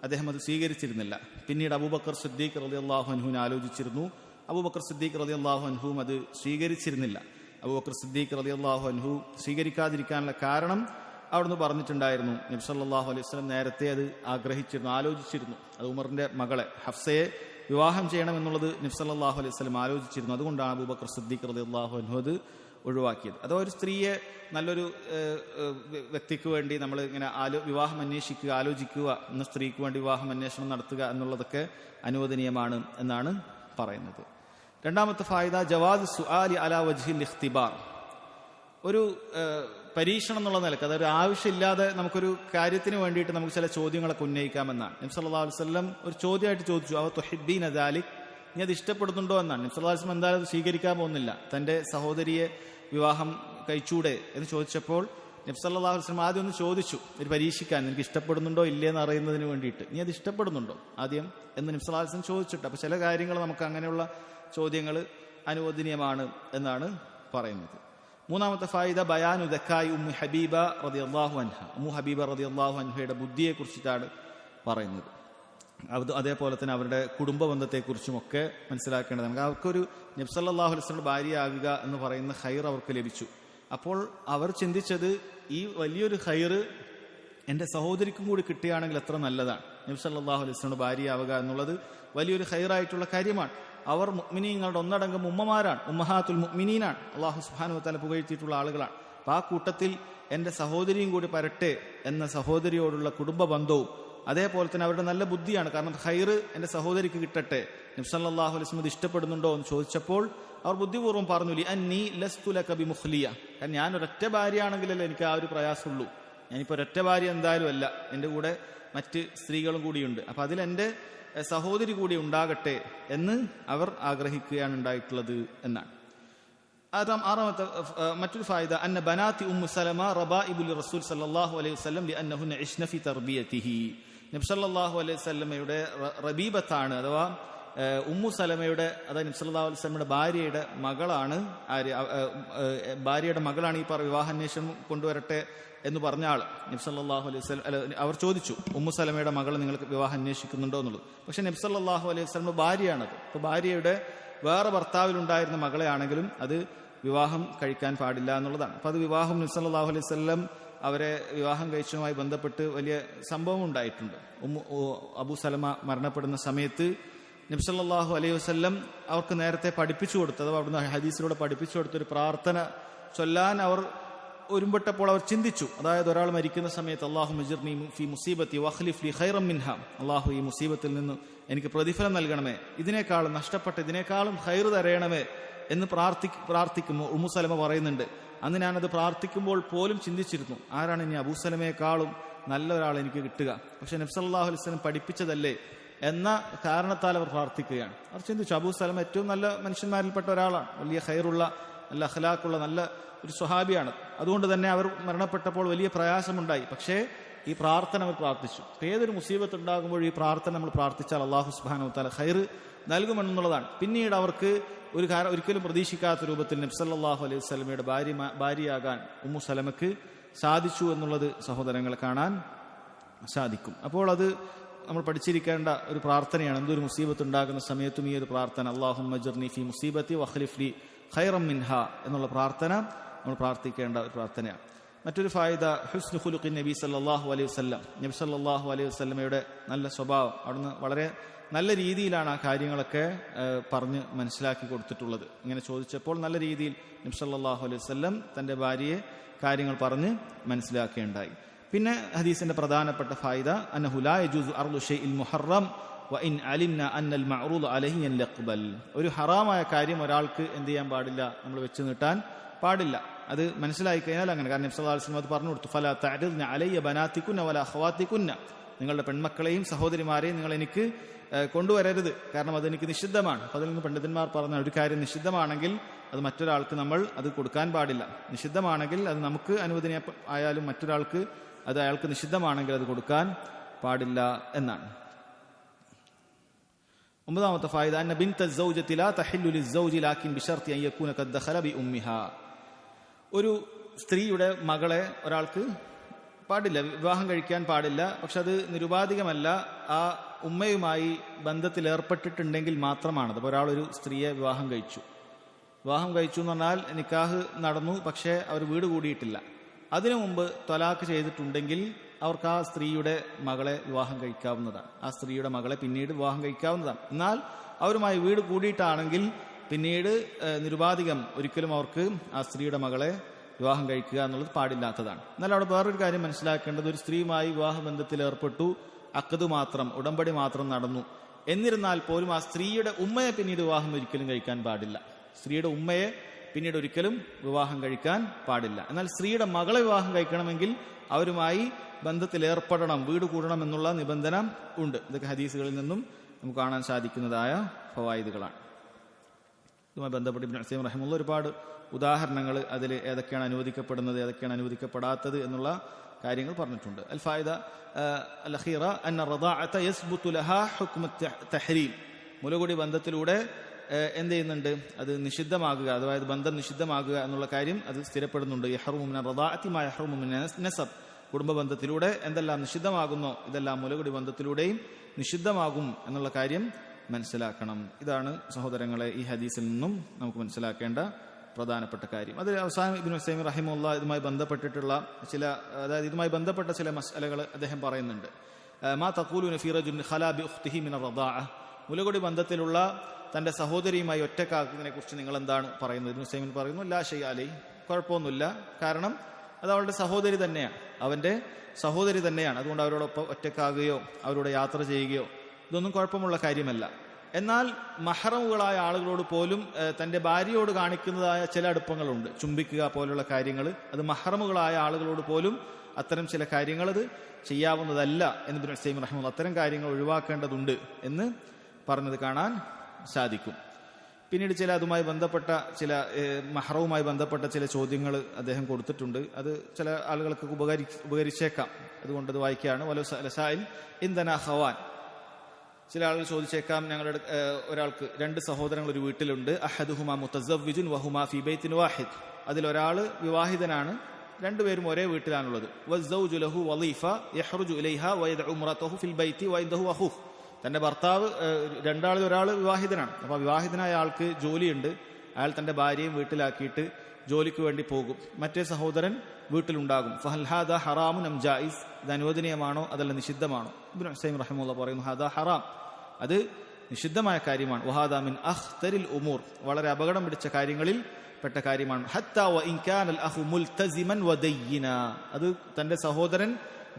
അദ്ദേഹം അത് സ്വീകരിച്ചിരുന്നില്ല. പിന്നീട് അബൂബക്കർ സിദ്ദീഖ് റളിയല്ലാഹു അൻഹുവിനെ ആലോചിച്ചിരുന്നു. അബൂബക്കർ സിദ്ദീഖ് റളിയല്ലാഹു അൻഹുവും അത് സ്വീകരിച്ചിരുന്നില്ല. അബൂബക്കർ സിദ്ദീഖ് റളിയല്ലാഹു അൻഹു സ്വീകരിക്കാതിരിക്കാനുള്ള കാരണം അവിടുന്ന് പറഞ്ഞിട്ടുണ്ടായിരുന്നു. നബി സല്ലല്ലാഹു അലൈഹി വസല്ലം നേരത്തെ അത് ആഗ്രഹിച്ചിരുന്നു, ആലോചിച്ചിരുന്നു. അത് ഉമറിന്റെ മകളെ ഹഫ്സയെ വിവാഹം ചെയ്യണമെന്നുള്ളത് നബി സല്ലല്ലാഹു അലൈഹി വസല്ലം ആലോചിച്ചിരുന്നു. അതുകൊണ്ടാണ് അബൂബക്കർ സിദ്ദീഖ് റളിയല്ലാഹു അൻഹു അത് ഒഴിവാക്കിയത്. അഥവാ ഒരു സ്ത്രീയെ നല്ലൊരു വ്യക്തിക്ക് വേണ്ടി നമ്മൾ ഇങ്ങനെ വിവാഹം അന്വേഷിക്കുക, ആലോചിക്കുക, എന്ന സ്ത്രീക്ക് വേണ്ടി വിവാഹം അന്വേഷണം നടത്തുക എന്നുള്ളതൊക്കെ അനുവദനീയമാണ് എന്നാണ് പറയുന്നത്. രണ്ടാമത്തെ ഫായിദ ജവാദ് സുആലി അലാ വജ്ഹിൽ ഇഖ്തിബാർ. ഒരു പരീക്ഷണം എന്നുള്ള നിലക്ക്, അതൊരു ആവശ്യമില്ലാതെ നമുക്കൊരു കാര്യത്തിന് വേണ്ടിയിട്ട് നമുക്ക് ചില ചോദ്യങ്ങളൊക്കെ ഉന്നയിക്കാമെന്നാണ്. നബി സല്ലല്ലാഹു അലൈഹി വസല്ലം ഒരു ചോദ്യമായിട്ട് ചോദിച്ചു, അവ തുഹിബ്ബീന ദാലിക്, നീ അത് ഇഷ്ടപ്പെടുന്നുണ്ടോ എന്നാണ്. നബി സല്ലല്ലാഹു അലൈഹി വസല്ലം എന്തായാലും സ്വീകരിക്കാൻ പോകുന്നില്ല. തന്റെ സഹോദരിയെ വിവാഹം കഴിച്ചൂടെ എന്ന് ചോദിച്ചപ്പോൾ നബി സല്ലല്ലാഹു അലൈഹി വസല്ലം ആദ്യം ഒന്ന് ചോദിച്ചു, ഒരു പരീക്ഷിക്കാൻ, നിനക്ക് ഇഷ്ടപ്പെടുന്നുണ്ടോ ഇല്ലേന്ന് അറിയുന്നതിന് വേണ്ടിയിട്ട്, നീ അത് ഇഷ്ടപ്പെടുന്നുണ്ടോ ആദ്യം എന്ന് നബി സല്ലല്ലാഹു അലൈഹി വസല്ലം ചോദിച്ചിട്ട്. അപ്പൊ ചില കാര്യങ്ങൾ നമുക്ക് അങ്ങനെയുള്ള ചോദ്യങ്ങൾ അനുവദനീയമാണ് എന്നാണ് പറയുന്നത്. മൂന്നാമത്തെ ഫായിദ ബയാനു ദക്കായി ഉമ്മു ഹബീബ റളിയല്ലാഹു അൻഹ. ഉമ്മു ഹബീബ റളിയല്ലാഹു അൻഹയുടെ ബുദ്ധിയെ കുറിച്ചിട്ടാണ് പറയുന്നത്. അതേപോലെ തന്നെ അവരുടെ കുടുംബ ബന്ധത്തെക്കുറിച്ചുമൊക്കെ മനസ്സിലാക്കേണ്ടതാണ്. അവർക്കൊരു നബി സല്ലല്ലാഹു അലൈഹി വസല്ലം ഭാര്യയാകുക എന്ന് പറയുന്ന ഖൈർ അവർക്ക് ലഭിച്ചു. അപ്പോൾ അവർ ചിന്തിച്ചത്, ഈ വലിയൊരു ഖൈർ എൻ്റെ സഹോദരിക്കും കൂടി കിട്ടുകയാണെങ്കിൽ എത്ര നല്ലതാണ്. നബി സല്ലല്ലാഹു അലൈഹി വസല്ലം ഭാര്യയാവുക എന്നുള്ളത് വലിയൊരു ഖൈറായിട്ടുള്ള കാര്യമാണ്. അവർ മുഅ്മിനീങ്ങളുടെ ഒന്നടങ്കം ഉമ്മമാരാണ്, ഉമ്മഹാത്തുൽ മുഅ്മിനീനാണ്, അല്ലാഹു സുബ്ഹാനഹു വ തആല പുകഴ്ത്തിയിട്ടുള്ള ആളുകളാണ്. അപ്പോൾ ആ കൂട്ടത്തിൽ എൻ്റെ സഹോദരിയും കൂടി പരട്ടെ എന്ന സഹോദരിയോടുള്ള കുടുംബ ബന്ധവും അതേപോലെ തന്നെ അവരുടെ നല്ല ബുദ്ധിയാണ്. കാരണം ഖൈർ എൻ്റെ സഹോദരിക്ക് കിട്ടട്ടെ. നബി സല്ലല്ലാഹു അലൈഹി വസല്ലം ഇത് ഇഷ്ടപ്പെടുന്നുണ്ടോ എന്ന് ചോദിച്ചപ്പോൾ അവർ ബുദ്ധിപൂർവ്വം പറഞ്ഞു, ലി അന്നി ലസ്തു ലക ബിമുഖ്ലിയ, കാരണം ഞാൻ ഒരൊറ്റ ഭാര്യയാണെങ്കിലല്ലേ എനിക്ക് ആ ഒരു പ്രയാസമുള്ളൂ. ഞാനിപ്പോൾ ഒരൊറ്റ ഭാര്യ എന്തായാലും അല്ല, എൻ്റെ കൂടെ മറ്റ് സ്ത്രീകളും കൂടിയുണ്ട്. അപ്പം അതിൽ എൻ്റെ സഹോദരി കൂടി ഉണ്ടാകട്ടെ എന്ന് അവർ ആഗ്രഹിക്കുകയാണ് ഉണ്ടായിട്ടുള്ളത് എന്നാണ്. ആറാമത്തെ മറ്റൊരു ഫായിദ അന്ന ബനാത്തി ഉമ്മു സലമ റബാഇബുൽ റസൂൽ സല്ലല്ലാഹു അലൈഹി വസല്ലം ലിഅന്നഹുന്ന ഇശ്ന ഫി തർബിയതിഹി. നബി സല്ലല്ലാഹു അലൈഹി വസല്ലമയുടെ റബീബത്താണ്, അഥവാ ഉമ്മു സലമയുടെ, അതായത് നബി സല്ലല്ലാഹു അലൈഹി വസല്ലമയുടെ ഭാര്യയുടെ മകളാണ്. ഭാര്യയുടെ മകളാണ് ഈ വിവാഹാന്വേഷണം കൊണ്ടുവരട്ടെ എന്ന് പറഞ്ഞ ആൾ. നബി സല്ലല്ലാഹു അലൈഹി വസല്ലം അവർ ചോദിച്ചു, ഉമ്മു സലമയുടെ മകൾ നിങ്ങൾക്ക് വിവാഹം അന്വേഷിക്കുന്നുണ്ടോ എന്നുള്ളത്. പക്ഷെ നബി സല്ലല്ലാഹു അലൈഹി വസല്ലം ഭാര്യയാണത്. അപ്പോൾ ഭാര്യയുടെ വേറെ ഭർത്താവിലുണ്ടായിരുന്ന മകളെ ആണെങ്കിലും അത് വിവാഹം കഴിക്കാൻ പാടില്ല എന്നുള്ളതാണ്. അപ്പം അത് വിവാഹം നബി സല്ലല്ലാഹു അലൈഹി വസല്ലം അവരെ വിവാഹം കഴിച്ചതുമായി ബന്ധപ്പെട്ട് വലിയ സംഭവം ഉണ്ടായിട്ടുണ്ട്. അബൂ സലമ മരണപ്പെടുന്ന സമയത്ത് നബി സല്ലല്ലാഹു അലൈഹി വസല്ലം അവർക്ക് നേരത്തെ പഠിപ്പിച്ചു കൊടുത്തത്, അഥവാ അവിടുന്ന് ഹദീസിലൂടെ പഠിപ്പിച്ചു കൊടുത്തൊരു പ്രാർത്ഥന ചൊല്ലാൻ അവർ ഒരുമ്പെട്ടപ്പോൾ അവർ ചിന്തിച്ചു. അതായത് ഒരാൾ മരിക്കുന്ന സമയത്ത് അല്ലാഹുമ്മ അജ്ർനി ഫീ മുസീബത്തി വഖ്ലിഫ് ലി ഖൈറൻ മിൻഹാ, അല്ലാഹു ഈ മുസീബത്തിൽ നിന്ന് എനിക്ക് പ്രതിഫലം നൽകണമേ, ഇതിനേക്കാളും നഷ്ടപ്പെട്ട ഇതിനേക്കാളും ഖൈർ തരയണമേ എന്ന് പ്രാർത്ഥിക്കുമ്പോൾ ഉമ്മു സലമ പറയുന്നുണ്ട്, അന്ന് ഞാനത് പ്രാർത്ഥിക്കുമ്പോൾ പോലും ചിന്തിച്ചിരുന്നു, ആരാണ് ഇനി അബൂ സലമയെക്കാളും നല്ല ഒരാൾ എനിക്ക് കിട്ടുക. പക്ഷെ നബി സല്ലല്ലാഹു അലൈഹി വസല്ലം പഠിപ്പിച്ചതല്ലേ എന്ന കാരണത്താൽ അവർ പ്രാർത്ഥിക്കുകയാണ്. അവർ ചിന്തിച്ചു, അബൂ സലമ ഏറ്റവും നല്ല മനുഷ്യന്മാരിൽപ്പെട്ട ഒരാളാണ്, വലിയ ഖൈറുള്ള നല്ല അഖ്ലാഖുള്ള നല്ല ഒരു സ്വഹാബിയാണ്. അതുകൊണ്ട് തന്നെ അവർ മരണപ്പെട്ടപ്പോൾ വലിയ പ്രയാസമുണ്ടായി. പക്ഷേ ഈ പ്രാർത്ഥന അവർ പ്രാർത്ഥിച്ചു. ഏതൊരു മുസീബത്ത് ഉണ്ടാകുമ്പോൾ ഈ പ്രാർത്ഥന നമ്മൾ പ്രാർത്ഥിച്ചാൽ അല്ലാഹു സുബ്ഹാനഹു വ തആല ഖൈർ നൽകുമെന്നുള്ളതാണ്. പിന്നീട് അവർക്ക് ഒരിക്കലും പ്രതീക്ഷിക്കാത്ത രൂപത്തിൽ നബി സല്ലല്ലാഹു അലൈഹി വസല്ലമയുടെ ഭാര്യയാകാൻ ഉമ്മു സലമക്ക് സാധിച്ചു എന്നുള്ളത് സഹോദരങ്ങളെ കാണാൻ സാധിക്കും. അപ്പോൾ അത് നമ്മൾ പഠിച്ചിരിക്കേണ്ട ഒരു പ്രാർത്ഥനയാണ്. എന്തൊരു മുസീബത്ത് ഉണ്ടാകുന്ന സമയത്തും ഈ ഒരു പ്രാർത്ഥന, അല്ലാഹുമ്മ അജ്ർനി ഫീ മുസീബത്തി വഖ്ലിഫ് ലി ഖൈറൻ മിൻഹാ എന്നുള്ള പ്രാർത്ഥന നമ്മൾ പ്രാർത്ഥിക്കേണ്ട ഒരു പ്രാർത്ഥനയാണ്. മറ്റൊരു ഫായിദ ഹുസ്നു ഖുലുഖിൻ നബി സല്ലല്ലാഹു അലൈഹി വസല്ലം. നബി സല്ലല്ലാഹു അലൈഹി വസല്ലമയുടെ നല്ല സ്വഭാവം, അവിടുന്ന് വളരെ നല്ല രീതിയിലാണ് ആ കാര്യങ്ങളൊക്കെ പറഞ്ഞ് മനസ്സിലാക്കി കൊടുത്തിട്ടുള്ളത്. ഇങ്ങനെ ചോദിച്ചപ്പോൾ നല്ല രീതിയിൽ നബി സല്ലല്ലാഹു അലൈഹി വസല്ലം തൻ്റെ ഭാര്യയെ കാര്യങ്ങൾ പറഞ്ഞ് മനസ്സിലാക്കുകയുണ്ടായി. പിന്നെ ഹദീസിന്റെ പ്രധാനപ്പെട്ട ഫായിദ അന്നഹു ലാ യജൂസു അർദു ഷൈഇൽ മുഹറം വഇൻ അലിംന അന്നൽ മഅറൂദ അലൈഹി അൻ യഖ്ബൽ. ഒരു ഹറാമായ കാര്യം ഒരാൾക്ക് എന്ത് ചെയ്യാൻ പാടില്ല, നമ്മൾ വെച്ച് നീട്ടാൻ പാടില്ല. അത് മനസ്സിലായി കഴിഞ്ഞാൽ അങ്ങനെ. കാരണം നബി സല്ലല്ലാഹു അലൈഹി വസല്ലം അത് പറഞ്ഞു കൊടുത്തു, ഫലാ തഅരിദ്ന അലയ്യ ബനാതികുന്ന വലാ അഖവാതികുന്ന, നിങ്ങളുടെ പെൺമക്കളെയും സഹോദരിമാരെയും നിങ്ങൾ എനിക്ക് കൊണ്ടുവരരുത്, കാരണം അതെനിക്ക് നിഷിദ്ധമാണ്. അപ്പോൾ അതിൽ നിന്ന് പണ്ഡിതന്മാർ പറഞ്ഞ ഒരു കാര്യം നിഷിദ്ധമാണെങ്കിൽ അത് മറ്റൊരാൾക്ക് നമ്മൾ അത് കൊടുക്കാൻ പാടില്ല. നിഷിദ്ധമാണെങ്കിൽ അത് നമുക്ക് അനുവദനീയ ആയാലും മറ്റൊരാൾക്ക് അത് അയാൾക്ക് നിഷിദ്ധമാണെങ്കിൽ അത് കൊടുക്കാൻ പാടില്ല എന്നാണ്. ഒമ്പതാമത്തെ ഫായിദ അന്ന ബിൻത സൗജതി ലാ തഹില്ലു ലിസ്സൗജി ലാകിൻ ബിശർതി അൻ യകൂന ഖദ് ദഖല ബി ഉമ്മിഹാ. ഒരു സ്ത്രീയുടെ മകളെ ഒരാൾക്ക് പാടില്ല, വിവാഹം കഴിക്കാൻ പാടില്ല. പക്ഷെ അത് നിരുപാധികമല്ല, ആ ഉമ്മയുമായി ബന്ധത്തിൽ ഏർപ്പെട്ടിട്ടുണ്ടെങ്കിൽ മാത്രമാണത്. അപ്പോൾ ഒരാളൊരു സ്ത്രീയെ വിവാഹം കഴിച്ചു എന്ന് പറഞ്ഞാൽ നിക്കാഹ് നടന്നു, പക്ഷേ അവർ വീട് കൂടിയിട്ടില്ല. അതിനു മുമ്പ് ത്വലാഖ് ചെയ്തിട്ടുണ്ടെങ്കിൽ അവർക്ക് ആ സ്ത്രീയുടെ മകളെ വിവാഹം കഴിക്കാവുന്നതാണ്. ആ സ്ത്രീയുടെ മകളെ പിന്നീട് വിവാഹം കഴിക്കാവുന്നതാണ്. എന്നാൽ അവരുമായി വീട് കൂടിയിട്ടാണെങ്കിൽ പിന്നീട് നിരുപാധികം ഒരിക്കലും അവർക്ക് ആ സ്ത്രീയുടെ മകളെ വിവാഹം കഴിക്കുക എന്നുള്ളത് പാടില്ലാത്തതാണ്. എന്നാൽ അവിടെ വേറൊരു കാര്യം മനസ്സിലാക്കേണ്ടത്, ഒരു സ്ത്രീയുമായി വിവാഹബന്ധത്തിൽ ഏർപ്പെട്ടു, അഖദ് മാത്രം, ഉടമ്പടി മാത്രം നടന്നു, എന്നിരുന്നാൽ പോലും ആ സ്ത്രീയുടെ ഉമ്മയെ പിന്നീട് വിവാഹം ഒരിക്കലും കഴിക്കാൻ പാടില്ല. സ്ത്രീയുടെ ഉമ്മയെ പിന്നീട് ഒരിക്കലും വിവാഹം കഴിക്കാൻ പാടില്ല. എന്നാൽ സ്ത്രീയുടെ മകളെ വിവാഹം കഴിക്കണമെങ്കിൽ അവരുമായി ബന്ധത്തിൽ ഏർപ്പെടണം, വീട് കൂടണം എന്നുള്ള നിബന്ധന ഉണ്ട്. ഇതൊക്കെ ഹദീസുകളിൽ നിന്നും നമുക്ക് കാണാൻ സാധിക്കുന്നതായ ഫവായിദുകളാണ്. ഇതുമായി ബന്ധപ്പെട്ട് ഇബ്നു ഉസൈമീൻ റഹിമഹുല്ലാഹ് ഒരുപാട് ഉദാഹരണങ്ങൾ അതിൽ ഏതൊക്കെയാണ് അനുവദിക്കപ്പെടുന്നത്, ഏതൊക്കെയാണ് അനുവദിക്കപ്പെടാത്തത് എന്നുള്ള കാര്യങ്ങൾ പറഞ്ഞിട്ടുണ്ട്. അൽ ഫായിദ അൽ അഖീറ അന്ന റദാഅത യസ്ബുതു ലഹാ ഹുക്മു തഹ്രീം. മുലകുടി ബന്ധത്തിലൂടെ എന്ത് ചെയ്യുന്നുണ്ട്? അത് നിഷിദ്ധമാകുക, അതായത് ബന്ധം നിഷിദ്ധമാകുക എന്നുള്ള കാര്യം അത് സ്ഥിരപ്പെടുന്നുണ്ട്. യഹ്റുമു മിന റദാഅതി മാ യഹ്റുമു മിന നസബ്. കുടുംബ ബന്ധത്തിലൂടെ എന്തെല്ലാം നിഷിദ്ധമാകുന്നോ ഇതെല്ലാം മുലകുടി ബന്ധത്തിലൂടെയും നിഷിദ്ധമാകും എന്നുള്ള കാര്യം മനസ്സിലാക്കണം. ഇതാണ് സഹോദരങ്ങളെ ഈ ഹദീസിൽ നിന്നും നമുക്ക് മനസ്സിലാക്കേണ്ട പ്രധാനപ്പെട്ട കാര്യം. അത് അവസാനം ഇബ്നു ഉസൈമീൻ റഹിമഹുല്ലാഹ് ഇതുമായി ബന്ധപ്പെട്ടിട്ടുള്ള അതായത് ഇതുമായി ബന്ധപ്പെട്ട ചില മസ്അലകൾ അദ്ദേഹം പറയുന്നുണ്ട്. മാ തഖൂലുന ഫീ റജുലിൻ ഖലാ ബി ഉഖ്തിഹി മിന റദാഅ. മുലകുടി ബന്ധത്തിലുള്ള തന്റെ സഹോദരിയുമായി ഒറ്റക്കാക്കുന്നതിനെ കുറിച്ച് നിങ്ങൾ എന്താണ് പറയുന്നത്? ഇബ്നു ഉസൈമീൻ പറയുന്നു, ലാ ശൈഅ അലൈഹി, കുഴപ്പമൊന്നുമില്ല. കാരണം അത് അവളുടെ സഹോദരി തന്നെയാണ്, അവന്റെ സഹോദരി തന്നെയാണ്. അതുകൊണ്ട് അവരോടൊപ്പം ഒറ്റക്കാകുകയോ അവരോട് യാത്ര ചെയ്യുകയോ ഇതൊന്നും കുഴപ്പമുള്ള കാര്യമല്ല. എന്നാൽ മഹ്റമുകളായ ആളുകളോട് പോലും തന്റെ ഭാര്യയോട് കാണിക്കുന്നതായ ചില അടുപ്പങ്ങളുണ്ട്, ചുംബിക്കുക പോലുള്ള കാര്യങ്ങൾ. അത് മഹ്റമുകളായ ആളുകളോട് പോലും അത്തരം ചില കാര്യങ്ങൾ അത് ചെയ്യാവുന്നതല്ല എന്ന് ഇബ്നു ഉസൈമീൻ റഹിമഹുല്ലാഹ് അത്തരം കാര്യങ്ങൾ ഒഴിവാക്കേണ്ടതുണ്ട് എന്ന് പറഞ്ഞത് കാണാൻ സാധിക്കും. പിന്നീട് ചില അതുമായി ബന്ധപ്പെട്ട ചില മഹ്റവുമായി ബന്ധപ്പെട്ട ചില ചോദ്യങ്ങൾ അദ്ദേഹം കൊടുത്തിട്ടുണ്ട്. അത് ചില ആളുകൾക്ക് ഉപകരിച്ചേക്കാം, അതുകൊണ്ട് അത് വായിക്കുകയാണ്. വലസായിൽ ഇന്ദന ഖവാൻ. ചില ആളുകൾ ചോദിച്ചേക്കാം, ഞങ്ങളുടെ ഒരാൾക്ക് രണ്ട് സഹോദരങ്ങൾ ഒരു വീട്ടിലുണ്ട്. അഹദുഹുമാ മുതസവ്വിജുൻ വഹുമാ ഫീ ബൈത്തിൻ വാഹിദ്. അതിലൊരാൾ വിവാഹിതനാണ്, രണ്ടുപേരും ഒരേ വീട്ടിലാണുള്ളത്. വസ്സൗജു ലഹു വളീഫ യഖ്റുജു ഇലൈഹാ വയദ്ഉ ഇംറഅതഹു ഫിൽ ബൈത്തി വഇൻദഹു അഖൂഹ്. തന്റെ ഭർത്താവ് രണ്ടാളിൽ ഒരാൾ വിവാഹിതനാണ്. അപ്പോൾ വിവാഹിതനായ ആൾക്ക് ജോലിയുണ്ട്, അയാൾ തന്റെ ഭാര്യയും വീട്ടിലാക്കിയിട്ട് ജോലിക്ക് വേണ്ടി പോകും. മറ്റേ സഹോദരൻ വീട്ടിലുണ്ടാകും. ഫഹൽ ഹാദാ ഹറാമുൻ അം ജായിസ്. ഇത് അനുവദനീയമാണോ അതല്ല നിഷിദ്ധമാണോ? ഇബ്നു ഉസൈമീൻ റഹിമഹുല്ലാഹ് പറയുന്നു, ഹാദാ ഹറാം, അത് നിഷിദ്ധമായ കാര്യമാണ്. വഹാദാ മിൻ അഖ്തരിൽ ഉമൂർ, വളരെ അപകടം പിടിച്ച കാര്യങ്ങളിൽ പെട്ട കാര്യമാണ്. ഹത്താ വഇൻ കാനൽ അഖു മുൽതസിമൻ വദയ്യിന. അത് തന്റെ സഹോദരൻ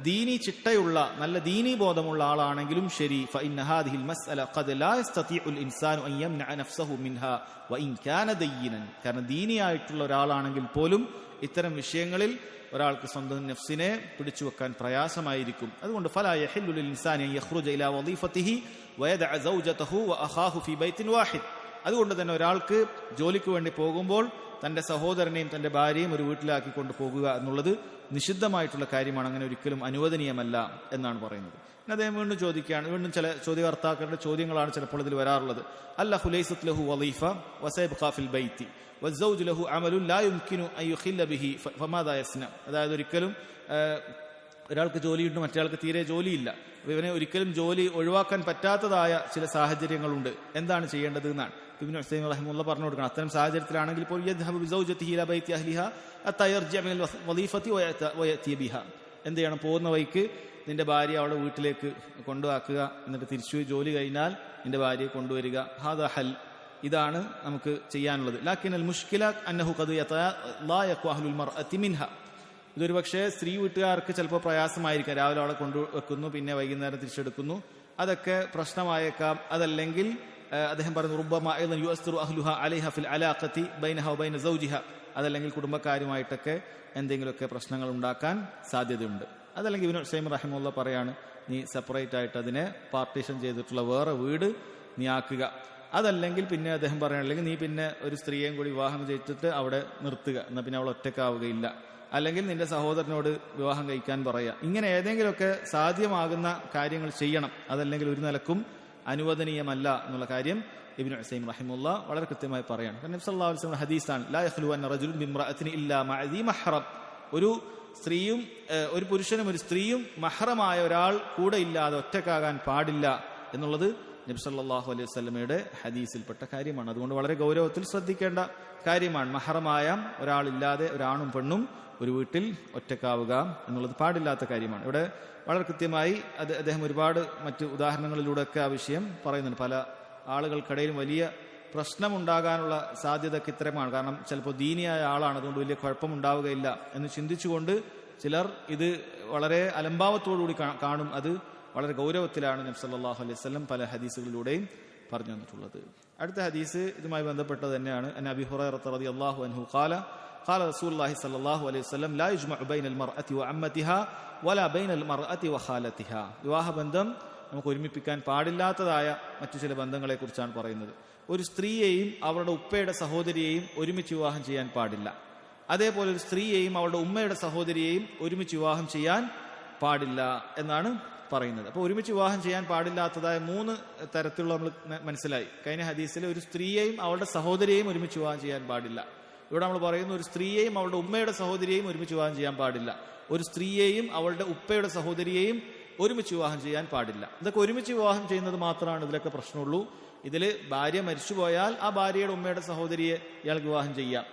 ദീനി ചിട്ടയുള്ള നല്ല ദീനി ബോധമുള്ള ആളാണെങ്കിലും ശരി. ഫഇന്ന ഹാദിഹിൽ മസ്അല ഖദ് ലാ യസ്തതിഉൽ ഇൻസാനു അൻ യംനഅ നഫ്സഹു മിൻഹാ വഇൻ കാന ദയ്യിനൻ. കാരണം ദീനിയായിട്ടുള്ള ഒരാളാണെങ്കിൽ പോലും ഇത്തരം വിഷയങ്ങളിൽ ഒരാൾക്ക് സ്വന്തം നഫ്സിനെ പിടിച്ചു വെക്കാൻ പ്രയാസമായിരിക്കും. അതുകൊണ്ട് ഫലാ യഹില്ലു ലിൽ ഇൻസാനി അൻ യഖ്റുജ ഇലാ വളീഫതിഹി വയദഅ സൗജതഹു വഅഖാഹു ഫീ ബൈത്തിൻ വാഹിദ്. അതുകൊണ്ട് തന്നെ ഒരാൾക്ക് ജോലിക്ക് വേണ്ടി പോകുമ്പോൾ തന്റെ സഹോദരനെയും തന്റെ ഭാര്യയും ഒരു വീട്ടിലാക്കി കൊണ്ട് പോകുക എന്നുള്ളത് നിഷിദ്ധമായിട്ടുള്ള കാര്യമാണ്. അങ്ങനെ ഒരിക്കലും അനുവദനീയമല്ല എന്നാണ് പറയുന്നത്. പിന്നെ അദ്ദേഹം വീണ്ടും ചോദിക്കുകയാണ്, വീണ്ടും ചില ചോദ്യകർത്താക്കളുടെ ചോദ്യങ്ങളാണ് ചിലപ്പോൾ ഇതിൽ വരാറുള്ളത്. അല്ല ഹുലൈസത്ത് ലഹു വളീഫ വസൈബ്ഖാ ഫിൽ ബൈത്തി വസ്സൗജു ലഹു അമലുൻ ലാ യുംകിനു അൻ യുഖില്ല ബിഹി ഫമാദാ യസ്ന. അതായത് ഒരിക്കലും ഒരാൾക്ക് ജോലിയുണ്ട്, മറ്റേയാൾക്ക് തീരെ ജോലിയില്ല. ഇവനെ ഒരിക്കലും ജോലി ഒഴിവാക്കാൻ പറ്റാത്തതായ ചില സാഹചര്യങ്ങളുണ്ട്, എന്താണ് ചെയ്യേണ്ടത് എന്നാണ് ഇബ്നു ഉസൈമീൻ റഹിമഹുല്ലാഹ് പറഞ്ഞു കൊടുക്കണം. അത്തരം സാഹചര്യത്തിലാണെങ്കിൽ ഇപ്പോൾ യദ്ഹബു ബിസൗജതിഹി ഇലാ ബൈത്തി അഹ്ലിഹാ ഹത്താ യർജിഅ മിനൽ വളീഫതി വയഅതി ബിഹാ. എന്ത് ചെയ്യണം? പോകുന്ന വഴിക്ക് നിന്റെ ഭാര്യ അവളുടെ വീട്ടിലേക്ക് കൊണ്ടുവാക്കുക, എന്നിട്ട് തിരിച്ചു ജോലി കഴിഞ്ഞാൽ നിന്റെ ഭാര്യയെ കൊണ്ടുവരിക. ഹാദാ ഹൽ, ഇതാണ് നമുക്ക് ചെയ്യാനുള്ളത്. ലാക്കിനൽ മുഷ്കില അന്നഹു ഖദ് യതലായഖു അഹ്ലുൽ മർഅതി മിൻഹ. ഇതൊരു പക്ഷേ സ്ത്രീ വീട്ടുകാർക്ക് ചിലപ്പോൾ പ്രയാസമായിരിക്കാം. രാവിലെ അവളെ കൊണ്ടുവെക്കുന്നു, പിന്നെ വൈകുന്നേരം തിരിച്ചെടുക്കുന്നു, അതൊക്കെ പ്രശ്നമായേക്കാം. അതല്ലെങ്കിൽ അദ്ദേഹം പറഞ്ഞു റുബ്ബമാ അയ്ളൻ യുഅസ്തിറു അഹ്ലുഹാ അലൈഹാ ഫിൽ അലാഖതി ബൈനഹാ വബൈന സൗജിഹാ. അതല്ലെങ്കിൽ കുടുംബക്കാരുമായിട്ടൊക്കെ എന്തെങ്കിലുമൊക്കെ പ്രശ്നങ്ങൾ ഉണ്ടാക്കാൻ സാധ്യതയുണ്ട്. അതല്ലെങ്കിൽ ഇബ്നു ഉസൈമീൻ റഹിമഹുല്ലാഹ് പറയാണ്, നീ സെപ്പറേറ്റ് ആയിട്ട് അതിനെ പാർട്ടീഷൻ ചെയ്തിട്ടുള്ള വേറെ വീട് നീ ആക്കുക. അതല്ലെങ്കിൽ പിന്നെ അദ്ദേഹം പറയണം, അല്ലെങ്കിൽ നീ പിന്നെ ഒരു സ്ത്രീയെയും കൂടി വിവാഹം ചെയ്തിട്ട് അവിടെ നിർത്തുക, എന്നാൽ പിന്നെ അവൾ ഒറ്റക്കാവുകയില്ല. അല്ലെങ്കിൽ നിന്റെ സഹോദരനോട് വിവാഹം കഴിക്കാൻ പറയുക. ഇങ്ങനെ ഏതെങ്കിലുമൊക്കെ സാധ്യമാകുന്ന കാര്യങ്ങൾ ചെയ്യണം. അതല്ലെങ്കിൽ ഒരു നിലക്കും അനുവദനീയമല്ല എന്നുള്ള കാര്യം ഇബ്നു ഉസൈമീൻ റഹിമഹുല്ലാഹ് വളരെ കൃത്യമായി പറയാണ്. നബി സല്ലല്ലാഹു അലൈഹി വസല്ലം ഹദീസാണ്, ലാ യഖ്ലു അൻ റജുലുൻ ബിംറഅത്തിൻ ഇല്ലാ മഅ ദി മഹ്റം. ഒരു സ്ത്രീയും ഒരു പുരുഷനും ഒരു സ്ത്രീയും മഹ്റമായ ഒരാൾ കൂടെ ഇല്ലാതെ ഒറ്റക്കാകാൻ പാടില്ല എന്നുള്ളത് നബി സല്ലല്ലാഹു അലൈഹി വസല്ലമയുടെ ഹദീസിൽപ്പെട്ട കാര്യമാണ്. അതുകൊണ്ട് വളരെ ഗൗരവത്തിൽ ശ്രദ്ധിക്കേണ്ട കാര്യമാണ്. മഹ്റമായ ഒരാളില്ലാതെ ഒരാണും പെണ്ണും ഒരു വീട്ടിൽ ഒറ്റക്കാവുക എന്നുള്ളത് പാടില്ലാത്ത കാര്യമാണ്. ഇവിടെ വളരെ കൃത്യമായി അദ്ദേഹം ഒരുപാട് മറ്റ് ഉദാഹരണങ്ങളിലൂടെയൊക്കെ ആ വിഷയം പറയുന്നുണ്ട്. പല ആളുകൾക്കിടയിലും വലിയ പ്രശ്നമുണ്ടാകാനുള്ള സാധ്യതയൊക്കെ ഇത്തരമാണ്. കാരണം ചിലപ്പോൾ ദീനിയായ ആളാണ്, അതുകൊണ്ട് വലിയ കുഴപ്പമുണ്ടാവുകയില്ല എന്ന് ചിന്തിച്ചുകൊണ്ട് ചിലർ ഇത് വളരെ അലംഭാവത്തോടുകൂടി കാണും. അത് വളരെ ഗൗരവത്തിലാണ് നബി സല്ലല്ലാഹു അലൈഹി വസല്ലം പല ഹദീസുകളിലൂടെയും പറഞ്ഞു തന്നിട്ടുള്ളത്. അടുത്ത ഹദീസ് ഇതുമായി ബന്ധപ്പെട്ടത് തന്നെയാണ്. അൻ അബീ ഹുറൈറ റളിയല്ലാഹു അൻഹു ഖാല ഖാല റസൂലുള്ളാഹി സ്വല്ലല്ലാഹു അലൈഹി വസല്ലം ലാ യുജ്മഉ ബൈനൽ മർഅതി വഅമ്മതിഹാ വലാ ബൈനൽ മർഅതി വഖാലതിഹാ. വിവാഹബന്ധം നമുക്ക് ഒരുമിപ്പിക്കാൻ പാടില്ലാത്തതായ മറ്റു ചില ബന്ധങ്ങളെക്കുറിച്ചാണ് പറയുന്നത്. ഒരു സ്ത്രീയെയും അവളുടെ ഉപ്പയുടെ സഹോദരിയെയും ഒരുമിച്ച് വിവാഹം ചെയ്യാൻ പാടില്ല. അതേപോലെ ഒരു സ്ത്രീയെയും അവളുടെ ഉമ്മയുടെ സഹോദരിയെയും ഒരുമിച്ച് വിവാഹം ചെയ്യാൻ പാടില്ല എന്നാണ് പറയുന്നത്. അപ്പോൾ ഒരുമിച്ച് വിവാഹം ചെയ്യാൻ പാടില്ലാത്തതായ 3 തരത്തിലുള്ള നമ്മൾ മനസ്സിലായി. കഴിഞ്ഞ ഹദീസിൽ ഒരു സ്ത്രീയെയും അവളുടെ സഹോദരിയെയും ഒരുമിച്ച് വിവാഹം ചെയ്യാൻ പാടില്ല. ഇവിടെ നമ്മൾ പറയുന്നു ഒരു സ്ത്രീയെയും അവളുടെ ഉമ്മയുടെ സഹോദരിയെയും ഒരുമിച്ച് വിവാഹം ചെയ്യാൻ പാടില്ല. ഒരു സ്ത്രീയെയും അവളുടെ ഉപ്പയുടെ സഹോദരിയെയും ഒരുമിച്ച് വിവാഹം ചെയ്യാൻ പാടില്ല. ഇതൊക്കെ ഒരുമിച്ച് വിവാഹം ചെയ്യുന്നത് മാത്രമാണ് ഇതിലൊക്കെ പ്രശ്നമുള്ളൂ. ഇതിൽ ഭാര്യ മരിച്ചുപോയാൽ ആ ഭാര്യയുടെ ഉമ്മയുടെ സഹോദരിയെ ഇയാൾക്ക് വിവാഹം ചെയ്യാം.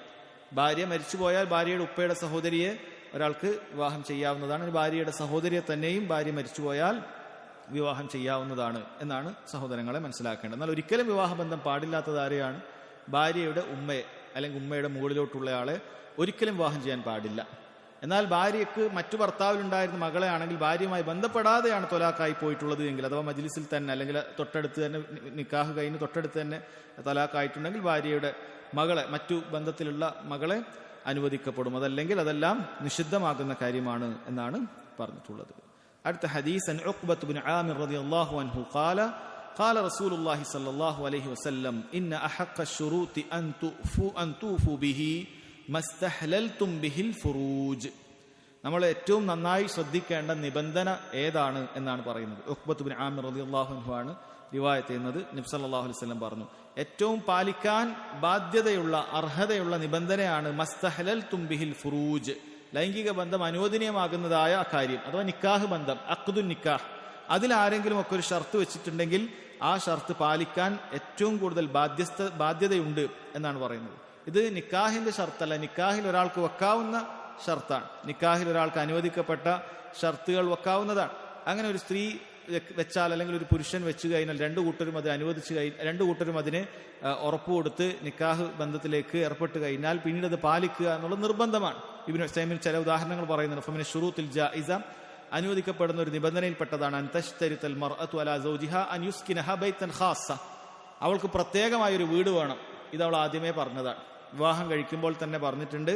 ഭാര്യ മരിച്ചുപോയാൽ ഭാര്യയുടെ ഉപ്പയുടെ സഹോദരിയെ ഒരാൾക്ക് വിവാഹം ചെയ്യാവുന്നതാണ്. ഭാര്യയുടെ സഹോദരിയെ തന്നെയും ഭാര്യ മരിച്ചുപോയാൽ വിവാഹം ചെയ്യാവുന്നതാണ് എന്നാണ് സഹോദരങ്ങളെ മനസ്സിലാക്കേണ്ടത്. എന്നാൽ ഒരിക്കലും വിവാഹബന്ധം പാടില്ലാത്തത് ആരെയാണ്? ഭാര്യയുടെ ഉമ്മയെ അല്ലെങ്കിൽ ഉമ്മയുടെ മുകളിലോട്ടുള്ള ആളെ ഒരിക്കലും വിവാഹം ചെയ്യാൻ പാടില്ല. എന്നാൽ ഭാര്യയ്ക്ക് മറ്റു ഭർത്താവിലുണ്ടായിരുന്ന മകളെ ആണെങ്കിൽ ഭാര്യയുമായി ബന്ധപ്പെടാതെയാണ് തൊലാഖായി പോയിട്ടുള്ളത് എങ്കിൽ, അഥവാ മജ്ലിസിൽ തന്നെ അല്ലെങ്കിൽ തൊട്ടടുത്ത് തന്നെ നിക്കാഹ് കഴിഞ്ഞ് തൊട്ടടുത്ത് തന്നെ തൊലാഖായിട്ടുണ്ടെങ്കിൽ ഭാര്യയുടെ മകളെ, മറ്റു ബന്ധത്തിലുള്ള മകളെ അനുവദിക്കപ്പെടും. അതല്ലെങ്കിൽ അതെല്ലാം നിഷിദ്ധമാകുന്ന കാര്യമാണ് എന്നാണ് പറഞ്ഞിട്ടുള്ളത്. അടുത്ത ഹദീസ് അൻ ഉഖ്ബത്ത് ഇബ്നു ആമിർ റളിയല്ലാഹു അൻഹു ഖാല ഖാല റസൂലുള്ളാഹി സ്വല്ലല്ലാഹു അലൈഹി വസല്ലം ഇന്ന അഹഖ ശുറൂതി അൻ തൂഫു ബിഹി മസ്തഹ്ലൽതും ബിഹിൽ ഫുറൂജ്. നമ്മൾ ഏറ്റവും നന്നായി ശ്രദ്ധിക്കേണ്ട നിബന്ധന ഏതാണ് എന്നാണ് പറയുന്നത്. ഉഖ്ബത്ത് ഇബ്നു ആമിർ റളിയല്ലാഹു അൻഹു ആണ് റിവായത്ത് ചെയ്യുന്നത്. നബി സല്ലല്ലാഹു അലൈഹി വസല്ലം പറഞ്ഞു, ഏറ്റവും പാലിക്കാൻ ബാധ്യതയുള്ള അർഹതയുള്ള നിബന്ധനയാണ് മസ്തഹ്ലൽതും ബിഹിൽ ഫുറൂജ്, ലൈംഗിക ബന്ധം അനുവദനീയമാകുന്നതായ കാര്യം, അഥവാ നിക്കാഹ് ബന്ധം, അഖ്ദുൻ നിക്കാഹ്. അതിലാരെങ്കിലും ഒക്കെ ഒരു ഷർത്ത് വെച്ചിട്ടുണ്ടെങ്കിൽ ആ ഷർത്ത് പാലിക്കാൻ ഏറ്റവും കൂടുതൽ ബാധ്യതയുണ്ട് എന്നാണ് പറയുന്നത്. ഇത് നിക്കാഹിന്റെ ഷർത്തല്ല, നിക്കാഹിൽ ഒരാൾക്ക് വെക്കാവുന്ന ഷർത്താണ്. നിക്കാഹിൽ ഒരാൾക്ക് അനുവദിക്കപ്പെട്ട ഷർത്തുകൾ വെക്കാവുന്നതാണ്. അങ്ങനെ ഒരു സ്ത്രീ വെച്ചാൽ അല്ലെങ്കിൽ ഒരു പുരുഷൻ വെച്ചു കഴിഞ്ഞാൽ രണ്ടു കൂട്ടരും അത് അനുവദിച്ചു രണ്ടു കൂട്ടരും അതിന് ഉറപ്പ് കൊടുത്ത് നിക്കാഹ് ബന്ധത്തിലേക്ക് ഏർപ്പെട്ട് കഴിഞ്ഞാൽ പിന്നീട് അത് പാലിക്കുക എന്നുള്ളത് നിർബന്ധമാണ്. ഇബ്നു ഉസൈമിൻ ചില ഉദാഹരണങ്ങൾ പറയുന്നുണ്ട്. ഫമിന ശുറൂത്തിൽ ജായിസ, അനുവദിക്കപ്പെടുന്ന ഒരു നിബന്ധനയിൽപ്പെട്ടതാണ് അൻ തശ്തരിതൽ മർഅതു അലാ സൗജിഹാ അൻ യുസ്കിനഹ ബൈതൻ ഖാസ്സ, അവൾക്ക് പ്രത്യേകമായ ഒരു വീട് വേണം. ഇത് അവൾ ആദ്യമേ പറഞ്ഞതാണ്. വിവാഹം കഴിക്കുമ്പോൾ തന്നെ പറഞ്ഞിട്ടുണ്ട്,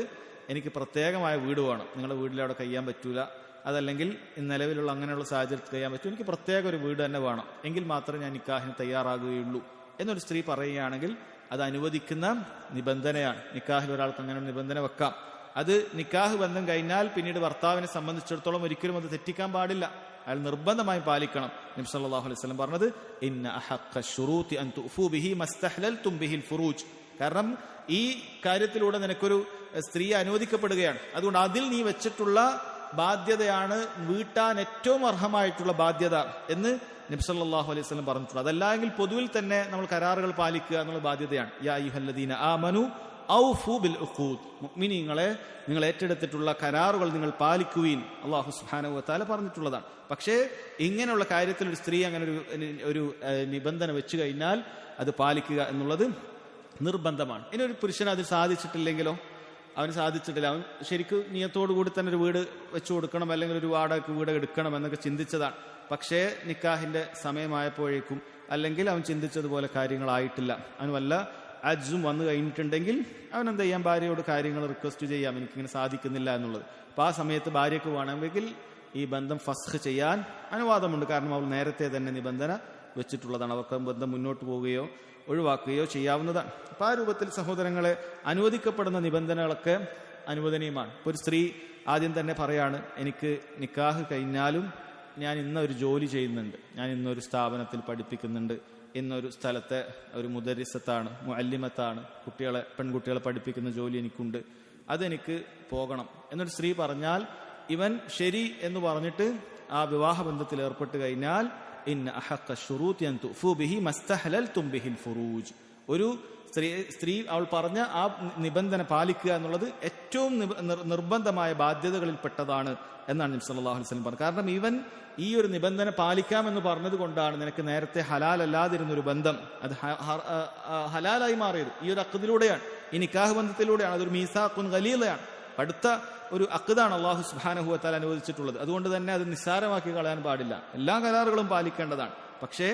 എനിക്ക് പ്രത്യേകമായ വീട് വേണം, നിങ്ങളുടെ വീട്ടിൽ അവിടെ കഴിയാൻ പറ്റൂല, അതല്ലെങ്കിൽ നിലവിലുള്ള അങ്ങനെയുള്ള സാഹചര്യത്തിൽ കഴിയാൻ പറ്റും, എനിക്ക് പ്രത്യേക ഒരു വീട് തന്നെ വേണം, എങ്കിൽ മാത്രമേ ഞാൻ നിക്കാഹിന് തയ്യാറാകുകയുള്ളൂ എന്നൊരു സ്ത്രീ പറയുകയാണെങ്കിൽ അത് അനുവദിക്കുന്ന നിബന്ധനയാണ്. നിക്കാഹിൽ ഒരാൾക്ക് അങ്ങനെ ഒരു നിബന്ധന വെക്കാം. അത് നിക്കാഹ് ബന്ധം കഴിഞ്ഞാൽ പിന്നീട് ഭർത്താവിനെ സംബന്ധിച്ചിടത്തോളം ഒരിക്കലും അത് തെറ്റിക്കാൻ പാടില്ല, അയാൾ നിർബന്ധമായും പാലിക്കണം. നബി സല്ലല്ലാഹു അലൈഹി വസല്ലം പറഞ്ഞത് ഇന്ന അഹഖ ശുറൂതി അൻ തുഫൂ ബിഹി മസ്തഹ്ലൽതും ബിഹിൽ ഫുറൂജ്, കാരണം ഈ കാര്യത്തിലൂടെ നിനക്കൊരു സ്ത്രീ അനുവദിക്കപ്പെടുകയാണ്, അതുകൊണ്ട് അതിൽ നീ വെച്ചിട്ടുള്ള ബാധ്യതയാണ് വീട്ടാൻ ഏറ്റവും അർഹമായിട്ടുള്ള ബാധ്യത എന്ന് നബി സല്ലല്ലാഹു അലൈഹി വസല്ലം പറഞ്ഞിട്ടുള്ളത്. അതല്ലെങ്കിൽ പൊതുവിൽ തന്നെ നമ്മൾ കരാറുകൾ പാലിക്കുക എന്നുള്ള ബാധ്യതയാണ്. യാ അയ്യുഹല്ലദീന ആമനു ഔഫു ബിൽ ഉഖൂദ്, മുഅ്മിനീങ്ങളെ നിങ്ങൾ ഏറ്റെടുത്തിട്ടുള്ള കരാറുകൾ നിങ്ങൾ പാലിക്കുവീൻ, അല്ലാഹു സുബ്ഹാനഹു വ തആല പറഞ്ഞിട്ടുള്ളതാണ്. പക്ഷേ ഇങ്ങനെയുള്ള കാര്യത്തിൽ ഒരു സ്ത്രീ അങ്ങനെ ഒരു നിബന്ധന വെച്ചു കഴിഞ്ഞാൽ അത് പാലിക്കുക എന്നുള്ളത് നിർബന്ധമാണ്. ഇനി ഒരു പുരുഷൻ അത് സാധിച്ചിട്ടില്ലെങ്കിലോ, അവന് സാധിച്ചിട്ടില്ല, അവൻ ശരിക്കും നിയത്തോടു കൂടി തന്നെ ഒരു വീട് വെച്ചു കൊടുക്കണം അല്ലെങ്കിൽ ഒരു വാടകയ്ക്ക് വീട് എടുക്കണം എന്നൊക്കെ ചിന്തിച്ചതാണ്. പക്ഷേ നിക്കാഹിന്റെ സമയമായപ്പോഴേക്കും അല്ലെങ്കിൽ അവൻ ചിന്തിച്ചതുപോലെ കാര്യങ്ങളായിട്ടില്ല, അവന് വല്ല അജ്ജും വന്നു കഴിഞ്ഞിട്ടുണ്ടെങ്കിൽ അവൻ എന്ത് ചെയ്യാം, ഭാര്യയോട് കാര്യങ്ങൾ റിക്വസ്റ്റ് ചെയ്യാം, എനിക്കിങ്ങനെ സാധിക്കുന്നില്ല എന്നുള്ളത്. അപ്പോൾ ആ സമയത്ത് ഭാര്യയ്ക്ക് വേണമെങ്കിൽ ഈ ബന്ധം ഫസ്ഖ് ചെയ്യാൻ അനുവാദമുണ്ട്. കാരണം അവൾ നേരത്തെ തന്നെ നിബന്ധന വെച്ചിട്ടുള്ളതാണ്. അവർക്ക് ബന്ധം മുന്നോട്ട് പോവുകയോ ഒഴിവാക്കുകയോ ചെയ്യാവുന്നതാണ്. അപ്പോൾ ആ രൂപത്തിൽ സഹോദരങ്ങളെ അനുവദിക്കപ്പെടുന്ന നിബന്ധനകളൊക്കെ അനുവദനീയമാണ്. ഇപ്പോൾ ഒരു സ്ത്രീ ആദ്യം തന്നെ പറയാണ്, എനിക്ക് നിക്കാഹ് കഴിഞ്ഞാലും ഞാൻ ഇന്നൊരു ജോലി ചെയ്യുന്നുണ്ട്, ഞാൻ ഇന്നൊരു സ്ഥാപനത്തിൽ പഠിപ്പിക്കുന്നുണ്ട്, ഇന്നൊരു സ്ഥലത്തെ ഒരു മുദരിസത്താണ്, മുഅല്ലിമത്താണ്, പെൺകുട്ടികളെ പഠിപ്പിക്കുന്ന ജോലി എനിക്കുണ്ട്, അതെനിക്ക് പോകണം എന്നൊരു സ്ത്രീ പറഞ്ഞാൽ ഇവൻ ശരി എന്ന് പറഞ്ഞിട്ട് ആ വിവാഹബന്ധത്തിൽ ഏർപ്പെട്ട് കഴിഞ്ഞാൽ ഇന്ന അഹഖ ശുറൂതി അൻ തുഫൂ ബിഹി മസ്തഹ്ലൽതും ബിഹിൽ ഫുറൂജ്, ഒരു സ്ത്രീ അവൾ പറഞ്ഞ ആ നിബന്ധന പാലിക്കുക എന്നുള്ളത് ഏറ്റവും നിർബന്ധമായ ബാധ്യതകളിൽപ്പെട്ടതാണ് എന്നാണ് നബി സല്ലല്ലാഹു അലൈഹി വസല്ലം പറഞ്ഞത്. കാരണം ഇവൻ ഈ ഒരു നിബന്ധന പാലിക്കാമെന്ന് പറഞ്ഞത് കൊണ്ടാണ് നിനക്ക് നേരത്തെ ഹലാലല്ലാതിരുന്നൊരു ബന്ധം അത് ഹലാലായി മാറിയത്. ഈ ഒരു അഖദിലൂടെയാണ്, ഈ നിക്കാഹ് ബന്ധത്തിലൂടെയാണ്. അതൊരു മീസാഖുൻ ഖലീലയാണ്, അടുത്ത ഒരു അഖ്ദാണ് അല്ലാഹു സുബ്ഹാനഹു വ തആല അനുവദിച്ചിട്ടുള്ളത്. അതുകൊണ്ട് തന്നെ അത് നിസ്സാരമാക്കി കളയാൻ പാടില്ല. എല്ലാ കരാറുകളും പാലിക്കേണ്ടതാണ്. പക്ഷേ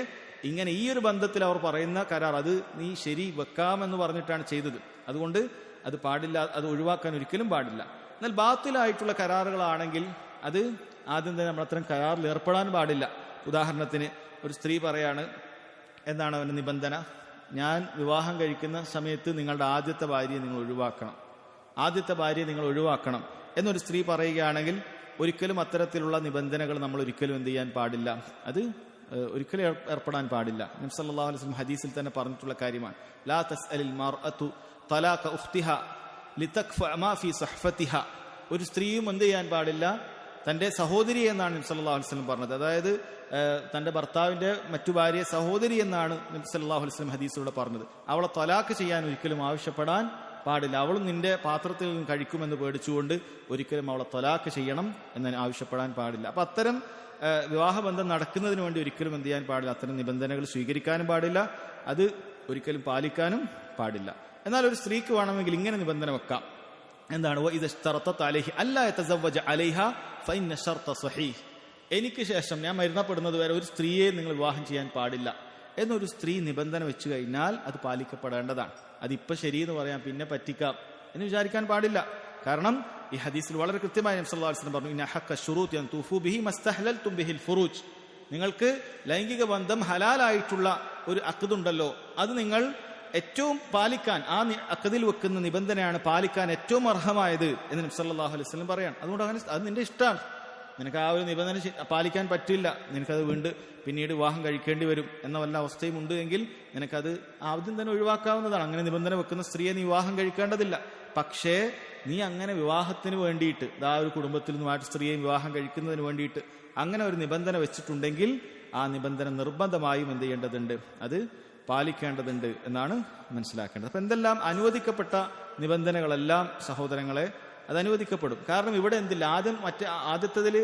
ഇങ്ങനെ ഈ ഒരു ബന്ധത്തിൽ അവർ പറയുന്ന കരാർ അത് നീ ശരി വെക്കാമെന്ന് പറഞ്ഞിട്ടാണ് ചെയ്തത്. അതുകൊണ്ട് അത് പാടില്ല, അത് ഒഴിവാക്കാൻ ഒരിക്കലും പാടില്ല. എന്നാൽ ബാത്തിലായിട്ടുള്ള കരാറുകളാണെങ്കിൽ അത് ആദ്യം തന്നെ നമ്മൾ അത്തരം കരാറിൽ ഏർപ്പെടാൻ പാടില്ല. ഉദാഹരണത്തിന് ഒരു സ്ത്രീ പറയാണ്, എന്താണ് അവൻ്റെ നിബന്ധന, ഞാൻ വിവാഹം കഴിക്കുന്ന സമയത്ത് നിങ്ങളുടെ ആദ്യത്തെ ഭാര്യയെ നിങ്ങൾ ഒഴിവാക്കണം എന്നൊരു സ്ത്രീ പറയുകയാണെങ്കിൽ ഒരിക്കലും അത്തരത്തിലുള്ള നിബന്ധനകൾ നമ്മൾ ഒരിക്കലും എന്ത് ചെയ്യാൻ പാടില്ല, അത് ഒരിക്കലും ഏർപ്പെടാൻ പാടില്ല. നബി സല്ലല്ലാഹു അലൈഹി വസല്ലം ഹദീസിൽ തന്നെ പറഞ്ഞിട്ടുള്ള കാര്യമാണ്, ലാ തസ്അലിൽ മർഅതു തലാഖ ഉഖ്തിഹ ലിതക്ഫ മാ ഫീ സഹ്ഫതിഹ. ഒരു സ്ത്രീയും എന്ത് ചെയ്യാൻ പാടില്ല, തൻ്റെ സഹോദരി എന്നാണ് നബി സല്ലല്ലാഹു അലൈഹി വസല്ലം പറഞ്ഞത്. അതായത് തൻ്റെ ഭർത്താവിൻ്റെ മറ്റു ഭാര്യയെ സഹോദരി എന്നാണ് നബി സല്ലല്ലാഹു അലൈഹി വസല്ലം ഹദീസിലൂടെ പറഞ്ഞത്. അവളെ ത്വലാഖ് ചെയ്യാൻ ഒരിക്കലും ആവശ്യപ്പെടാൻ പാടില്ല. അവളും നിന്റെ പാത്രത്തിൽ നിന്ന് കഴിക്കുമെന്ന് പേടിച്ചുകൊണ്ട് ഒരിക്കലും അവളെ ത്വലാഖ് ചെയ്യണം എന്ന് ആവശ്യപ്പെടാൻ പാടില്ല. അപ്പം അത്തരം വിവാഹബന്ധം നടക്കുന്നതിന് വേണ്ടി ഒരിക്കലും എന്ത് ചെയ്യാൻ പാടില്ല, അത്തരം നിബന്ധനകൾ സ്വീകരിക്കാനും പാടില്ല, അത് ഒരിക്കലും പാലിക്കാനും പാടില്ല. എന്നാൽ ഒരു സ്ത്രീക്ക് വേണമെങ്കിൽ ഇങ്ങനെ നിബന്ധന വെക്കാം, എന്താണ്, എനിക്ക് ശേഷം ഞാൻ മരണപ്പെടുന്നത് വരെ ഒരു സ്ത്രീയെ നിങ്ങൾ വിവാഹം ചെയ്യാൻ പാടില്ല എന്നൊരു സ്ത്രീ നിബന്ധന വെച്ചു കഴിഞ്ഞാൽ അത് പാലിക്കപ്പെടേണ്ടതാണ്. അതിപ്പോൾ ശരിയെന്ന് പറയാം, പിന്നെ പറ്റിക്കാം എന്ന് വിചാരിക്കാൻ പാടില്ല. കാരണം ഈ ഹദീസിൽ വളരെ കൃത്യമായി നബി സല്ലല്ലാഹു അലൈഹി വസല്ലം പറഞ്ഞു, ഇന്ന ഹഖ്ക ശുറൂതി അൻ തുഫു ബിഹി മസ്തഹ്ലൽതും ബിഹിൽ ഫുറൂജ്. നിങ്ങൾക്ക് ലൈംഗിക ബന്ധം ഹലാലായിട്ടുള്ള ഒരു അഖ്ദുണ്ടല്ലോ, അത് നിങ്ങൾ ഏറ്റവും പാലിക്കാൻ, ആ അഖ്ദിൽ വെക്കുന്ന നിബന്ധനയാണ് പാലിക്കാൻ ഏറ്റവും അർഹമായത് എന്ന് നബി സല്ലല്ലാഹു അലൈഹി വസല്ലം പറയാണ്. അതുകൊണ്ട് അങ്ങനെ അത് നിന്റെ ഇഷ്ടമാണ്, നിനക്ക് ആ ഒരു നിബന്ധന പാലിക്കാൻ പറ്റില്ല, നിനക്കത് പിന്നീട് വിവാഹം കഴിക്കേണ്ടി വരും എന്ന വല്ല അവസ്ഥയും ഉണ്ട് എങ്കിൽ നിനക്കത് ആദ്യം തന്നെ ഒഴിവാക്കാവുന്നതാണ്. അങ്ങനെ നിബന്ധന വെക്കുന്ന സ്ത്രീയെ നീ വിവാഹം കഴിക്കേണ്ടതില്ല. പക്ഷേ നീ അങ്ങനെ വിവാഹത്തിന് വേണ്ടിയിട്ട്, ആ ഒരു കുടുംബത്തിൽ നിന്നുമായിട്ട് സ്ത്രീയെ വിവാഹം കഴിക്കുന്നതിന് വേണ്ടിയിട്ട് അങ്ങനെ ഒരു നിബന്ധന വെച്ചിട്ടുണ്ടെങ്കിൽ ആ നിബന്ധന നിർബന്ധമായും എന്ത് ചെയ്യേണ്ടതുണ്ട്, അത് പാലിക്കേണ്ടതുണ്ട് എന്നാണ് മനസ്സിലാക്കേണ്ടത്. അപ്പം എന്തെല്ലാം അനുവദിക്കപ്പെട്ട നിബന്ധനകളെല്ലാം സഹോദരങ്ങളെ അത് അനുവദിക്കപ്പെടും. കാരണം ഇവിടെ എന്തില്ല, ആദ്യത്തതിൽ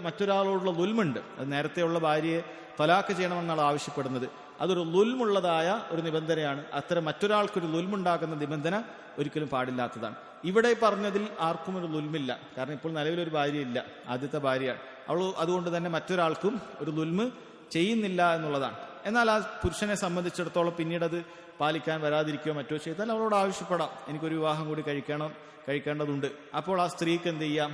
മറ്റൊരാളോടുള്ള ദുൽമുണ്ട്. അത് നേരത്തെയുള്ള ഭാര്യയെ തലാഖ് ചെയ്യണമെന്നാണ് ആവശ്യപ്പെടുന്നത്. അതൊരു ദുൽമുള്ളതായ ഒരു നിബന്ധനയാണ്. അത്തരം മറ്റൊരാൾക്കൊരു ദുൽമുണ്ടാക്കുന്ന നിബന്ധന ഒരിക്കലും പാടില്ലാത്തതാണ്. ഇവിടെ പറഞ്ഞതിൽ ആർക്കും ഒരു ദുൽമില്ല. കാരണം ഇപ്പോൾ നിലവിലൊരു ഭാര്യയില്ല, ആദ്യത്തെ ഭാര്യയാണ് അവൾ. അതുകൊണ്ട് തന്നെ മറ്റൊരാൾക്കും ഒരു ദുൽമ് ചെയ്യുന്നില്ല എന്നുള്ളതാണ്. എന്നാൽ ആ പുരുഷനെ സംബന്ധിച്ചിടത്തോളം പിന്നീട് അത് പാലിക്കാൻ വരാതിരിക്കുകയോ മറ്റോ ചെയ്താൽ അവളോട് ആവശ്യപ്പെടാം, എനിക്കൊരു വിവാഹം കൂടി കഴിക്കേണ്ടതുണ്ട്. അപ്പോൾ ആ സ്ത്രീക്ക് എന്ത് ചെയ്യാം,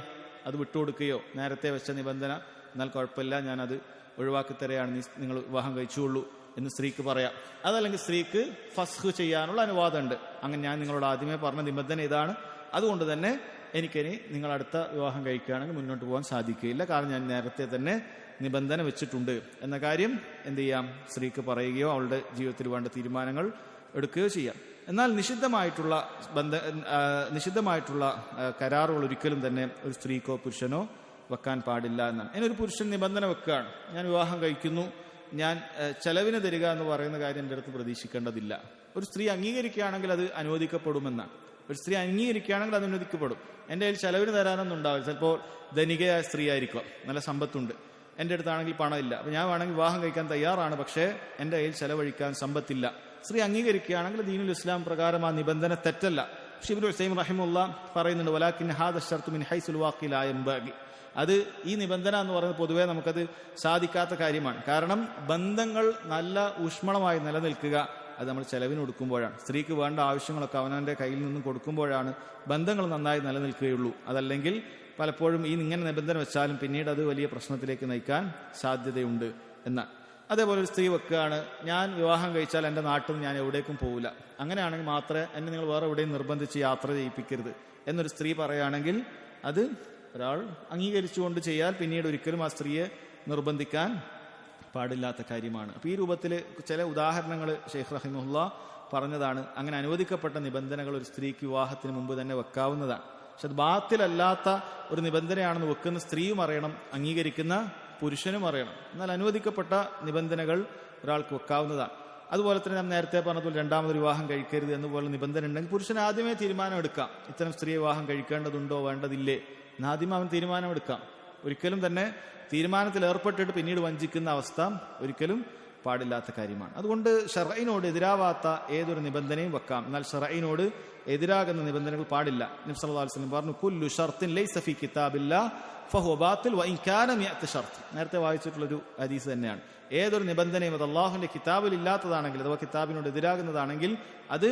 അത് വിട്ടുകൊടുക്കുകയോ നേരത്തെ വെച്ച നിബന്ധന എന്നാൽ കുഴപ്പമില്ല, ഞാനത് ഒഴിവാക്കി തരാണ്, നിങ്ങൾ വിവാഹം കഴിച്ചുകൊള്ളൂ എന്ന് സ്ത്രീക്ക് പറയാം. അതല്ലെങ്കിൽ സ്ത്രീക്ക് ഫസ്ഖ് ചെയ്യാനുള്ള അനുവാദമുണ്ട്. അങ്ങനെ ഞാൻ നിങ്ങളോട് ആദ്യമേ പറഞ്ഞ നിബന്ധന ഇതാണ്, അതുകൊണ്ട് തന്നെ എനിക്കിനി നിങ്ങൾ അടുത്ത വിവാഹം കഴിക്കുകയാണെങ്കിൽ മുന്നോട്ട് പോകാൻ സാധിക്കുകയില്ല, കാരണം ഞാൻ നേരത്തെ തന്നെ നിബന്ധന വെച്ചിട്ടുണ്ട് എന്ന കാര്യം എന്ത് ചെയ്യാം, സ്ത്രീക്ക് പറയുകയോ അവളുടെ ജീവിതത്തിൽ വേണ്ട തീരുമാനങ്ങൾ എടുക്കുകയോ ചെയ്യാം. എന്നാൽ നിഷിദ്ധമായിട്ടുള്ള കരാറുകൾ ഒരിക്കലും തന്നെ ഒരു സ്ത്രീക്കോ പുരുഷനോ വെക്കാൻ പാടില്ല എന്നാണ്. ഇനി ഒരു പുരുഷൻ നിബന്ധന വെക്കുകയാണ്, ഞാൻ വിവാഹം കഴിക്കുന്നു, ഞാൻ ചെലവിന് തരിക എന്ന് പറയുന്ന കാര്യം എൻ്റെ അടുത്ത് പ്രതീക്ഷിക്കേണ്ടതില്ല. ഒരു സ്ത്രീ അംഗീകരിക്കുകയാണെങ്കിൽ അത് അനുവദിക്കപ്പെടുമെന്നാണ്. ഒരു സ്ത്രീ അംഗീകരിക്കുകയാണെങ്കിൽ അത് അനുവദിക്കപ്പെടും. എൻ്റെ കയ്യിൽ ചെലവിന് തരാനൊന്നും ഉണ്ടാവില്ല. ചിലപ്പോൾ ധനികയായ സ്ത്രീ ആയിരിക്കും, നല്ല സമ്പത്തുണ്ട്, എൻ്റെ അടുത്താണെങ്കിൽ പണമില്ല, അപ്പം ഞാൻ വേണമെങ്കിൽ വിവാഹം കഴിക്കാൻ തയ്യാറാണ്, പക്ഷേ എൻ്റെ കയ്യിൽ ചെലവഴിക്കാൻ സമ്പത്തില്ല. സ്ത്രീ അംഗീകരിക്കുകയാണെങ്കിൽ ദീനുൽ ഇസ്ലാം പ്രകാരം ആ നിബന്ധന തെറ്റല്ല. ഇബ്നു ഉസൈമീൻ റഹിമഹുല്ലാ പറയുന്നുണ്ട്, വലാകിൻ ഹാദാ ശർതു മിൻ ഹൈസുൽ വാഖി ലാ യൻബഗി. അത് ഈ നിബന്ധന എന്ന് പറയുന്നത് പൊതുവേ നമുക്കത് സാധിക്കാത്ത കാര്യമാണ്. കാരണം ബന്ധങ്ങൾ നല്ല ഊഷ്മളമായി നിലനിൽക്കുക അത് നമ്മൾ ചെലവിന് കൊടുക്കുമ്പോഴാണ്. സ്ത്രീക്ക് വേണ്ട ആവശ്യങ്ങളൊക്കെ അവനവൻ്റെ കയ്യിൽ നിന്നും കൊടുക്കുമ്പോഴാണ് ബന്ധങ്ങൾ നന്നായി നിലനിൽക്കുകയുള്ളൂ. അതല്ലെങ്കിൽ പലപ്പോഴും ഇങ്ങനെ നിബന്ധന വെച്ചാലും പിന്നീട് അത് വലിയ പ്രശ്നത്തിലേക്ക് നയിക്കാൻ സാധ്യതയുണ്ട് എന്നാണ്. അതേപോലെ ഒരു സ്ത്രീ വെക്കുകയാണ്, ഞാൻ വിവാഹം കഴിച്ചാൽ എൻ്റെ നാട്ടിൽ നിന്ന് ഞാൻ എവിടേക്കും പോവില്ല, അങ്ങനെയാണെങ്കിൽ മാത്രമേ എന്നെ നിങ്ങൾ വേറെ എവിടെയും നിർബന്ധിച്ച് യാത്ര ചെയ്യിപ്പിക്കരുത് എന്നൊരു സ്ത്രീ പറയുകയാണെങ്കിൽ അത് ഒരാൾ അംഗീകരിച്ചുകൊണ്ട് ചെയ്യാൻ പിന്നീട് ഒരിക്കലും ആ സ്ത്രീയെ നിർബന്ധിക്കാൻ പാടില്ലാത്ത കാര്യമാണ്. അപ്പോൾ ഈ രൂപത്തിൽ ചില ഉദാഹരണങ്ങൾ ഷെയ്ഖ് റഹിമഹുല്ലാ പറഞ്ഞതാണ്. അങ്ങനെ അനുവദിക്കപ്പെട്ട നിബന്ധനകൾ ഒരു സ്ത്രീക്ക് വിവാഹത്തിന് മുമ്പ് തന്നെ വെക്കാവുന്നതാണ്. പക്ഷെ അത് ബാത്തിലല്ലാത്ത ഒരു നിബന്ധനയാണെന്ന് വെക്കുന്ന സ്ത്രീയും അറിയണം, അംഗീകരിക്കുന്ന പുരുഷനും അറിയണം. എന്നാൽ അനുവദിക്കപ്പെട്ട നിബന്ധനകൾ ഒരാൾക്ക് വെക്കാവുന്നതാണ്. അതുപോലെ തന്നെ ഞാൻ നേരത്തെ പറഞ്ഞതുപോലെ രണ്ടാമത് വിവാഹം കഴിക്കരുത് എന്നുപോലെ നിബന്ധന ഉണ്ടെങ്കിൽ പുരുഷൻ ആദ്യമേ തീരുമാനം എടുക്കാം, ഇത്തരം സ്ത്രീയെ വിവാഹം കഴിക്കേണ്ടതുണ്ടോ വേണ്ടതില്ലേ എന്നാദ്യം അവൻ തീരുമാനമെടുക്കാം. ഒരിക്കലും തന്നെ തീരുമാനത്തിൽ ഏർപ്പെട്ടിട്ട് പിന്നീട് വഞ്ചിക്കുന്ന അവസ്ഥ ഒരിക്കലും പാടില്ലാത്ത കാര്യമാണ്. അതുകൊണ്ട് ഷർഈനോട് എതിരാവാത്ത ഏതൊരു നിബന്ധനയും വെക്കാം, എന്നാൽ ഷർഈനോട് എതിരാകുന്ന നിബന്ധനകൾ പാടില്ല. നബി സല്ലല്ലാഹു അലൈഹി വസല്ലം പറഞ്ഞു, കുല്ലു ഷർത്തിൻ ലൈസ ഫീ കിതാബില്ലാഹ് ഫഹുവ ബാത്തിൽ വഇൻ കാന മിഅത്ത് ഷർത്ത്. നേരത്തെ വായിച്ചിട്ടുള്ളൊരു ഹദീസ് തന്നെയാണ്. ഏതൊരു നിബന്ധനയും അത് അള്ളാഹുവിന്റെ കിതാബിൽ ഇല്ലാത്തതാണെങ്കിൽ അഥവാ കിതാബിനോട് എതിരാകുന്നതാണെങ്കിൽ അത്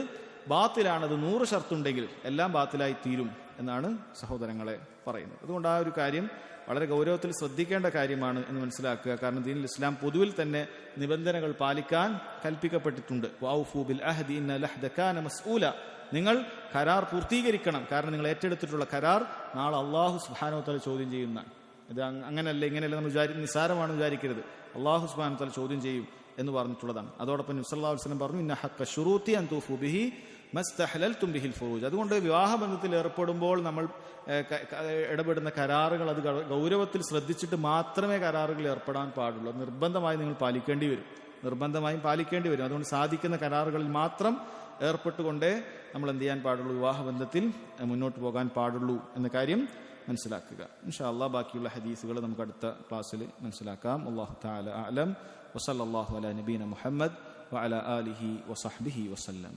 ബാത്തിലാണ്. അത് 100 ഷർത്തുണ്ടെങ്കിൽ എല്ലാം ബാത്തിലായി തീരും എന്നാണ് സഹോദരങ്ങളെ പറയുന്നത്. അതുകൊണ്ട് ആ ഒരു കാര്യം വളരെ ഗൗരവത്തിൽ ശ്രദ്ധിക്കേണ്ട കാര്യമാണ് എന്ന് മനസ്സിലാക്കുക. കാരണം ദീനുൽ ഇസ്ലാം പൊതുവിൽ തന്നെ നിബന്ധനകൾ പാലിക്കാൻ കൽപ്പിക്കപ്പെട്ടിട്ടുണ്ട്. വഔഫു ബിൽ അഹ്ദി ഇന്നൽ അഹ്ദ കാന മസ്ഊല. നിങ്ങൾ കരാർ പൂർത്തീകരിക്കണം, കാരണം നിങ്ങൾ ഏറ്റെടുത്തിട്ടുള്ള കരാർ നാളെ അള്ളാഹു സുബ്ഹാനഹു വ തആല ചോദ്യം ചെയ്യുന്നതാണ്. ഇത് അങ്ങനെയല്ല ഇങ്ങനെയല്ല നമ്മൾ നിസ്സാരമാണ് വിചാരിക്കരുത്. അള്ളാഹു സുബ്ഹാനഹു വ തആല ചോദ്യം ചെയ്യും എന്ന് പറഞ്ഞിട്ടുള്ളതാണ്. അതോടൊപ്പം നബി സല്ലല്ലാഹു അലൈഹി വസല്ലം പറഞ്ഞു, ഇന്ന ഹഖ്ക ശുറൂതി അൻ തൂഫു ബിഹി മസ്തഹലൽതും ബിഹിൽ ഫുറൂജ്. അതുകൊണ്ട് വിവാഹബന്ധത്തിൽ ഏർപ്പെടുമ്പോൾ നമ്മൾ ഇടപെടുന്ന കരാറുകൾ അത് ഗൗരവത്തിൽ ശ്രദ്ധിച്ചിട്ട് മാത്രമേ കരാറുകൾ ഏർപ്പെടാൻ പാടുള്ളൂ. നിർബന്ധമായി നിങ്ങൾ നിർബന്ധമായും പാലിക്കേണ്ടി വരും. അതുകൊണ്ട് സാധിക്കുന്ന കരാറുകളിൽ മാത്രം ഏർപ്പെട്ടുകൊണ്ടേ നമ്മൾ എന്ത് ചെയ്യാൻ പാടുള്ളൂ, വിവാഹബന്ധത്തിൽ മുന്നോട്ട് പോകാൻ പാടുള്ളൂ എന്ന കാര്യം മനസ്സിലാക്കുക. ഇൻഷാ അല്ലാഹ് ബാക്കിയുള്ള ഹദീസുകൾ നമുക്ക് അടുത്ത ക്ലാസ്സിൽ മനസ്സിലാക്കാം. അല്ലാഹു തആല അഅലം. വസല്ലല്ലാഹു അലാ നബീന മുഹമ്മദ് വഅലാ ആലിഹി വസഹ്ബിഹി വസല്ലം.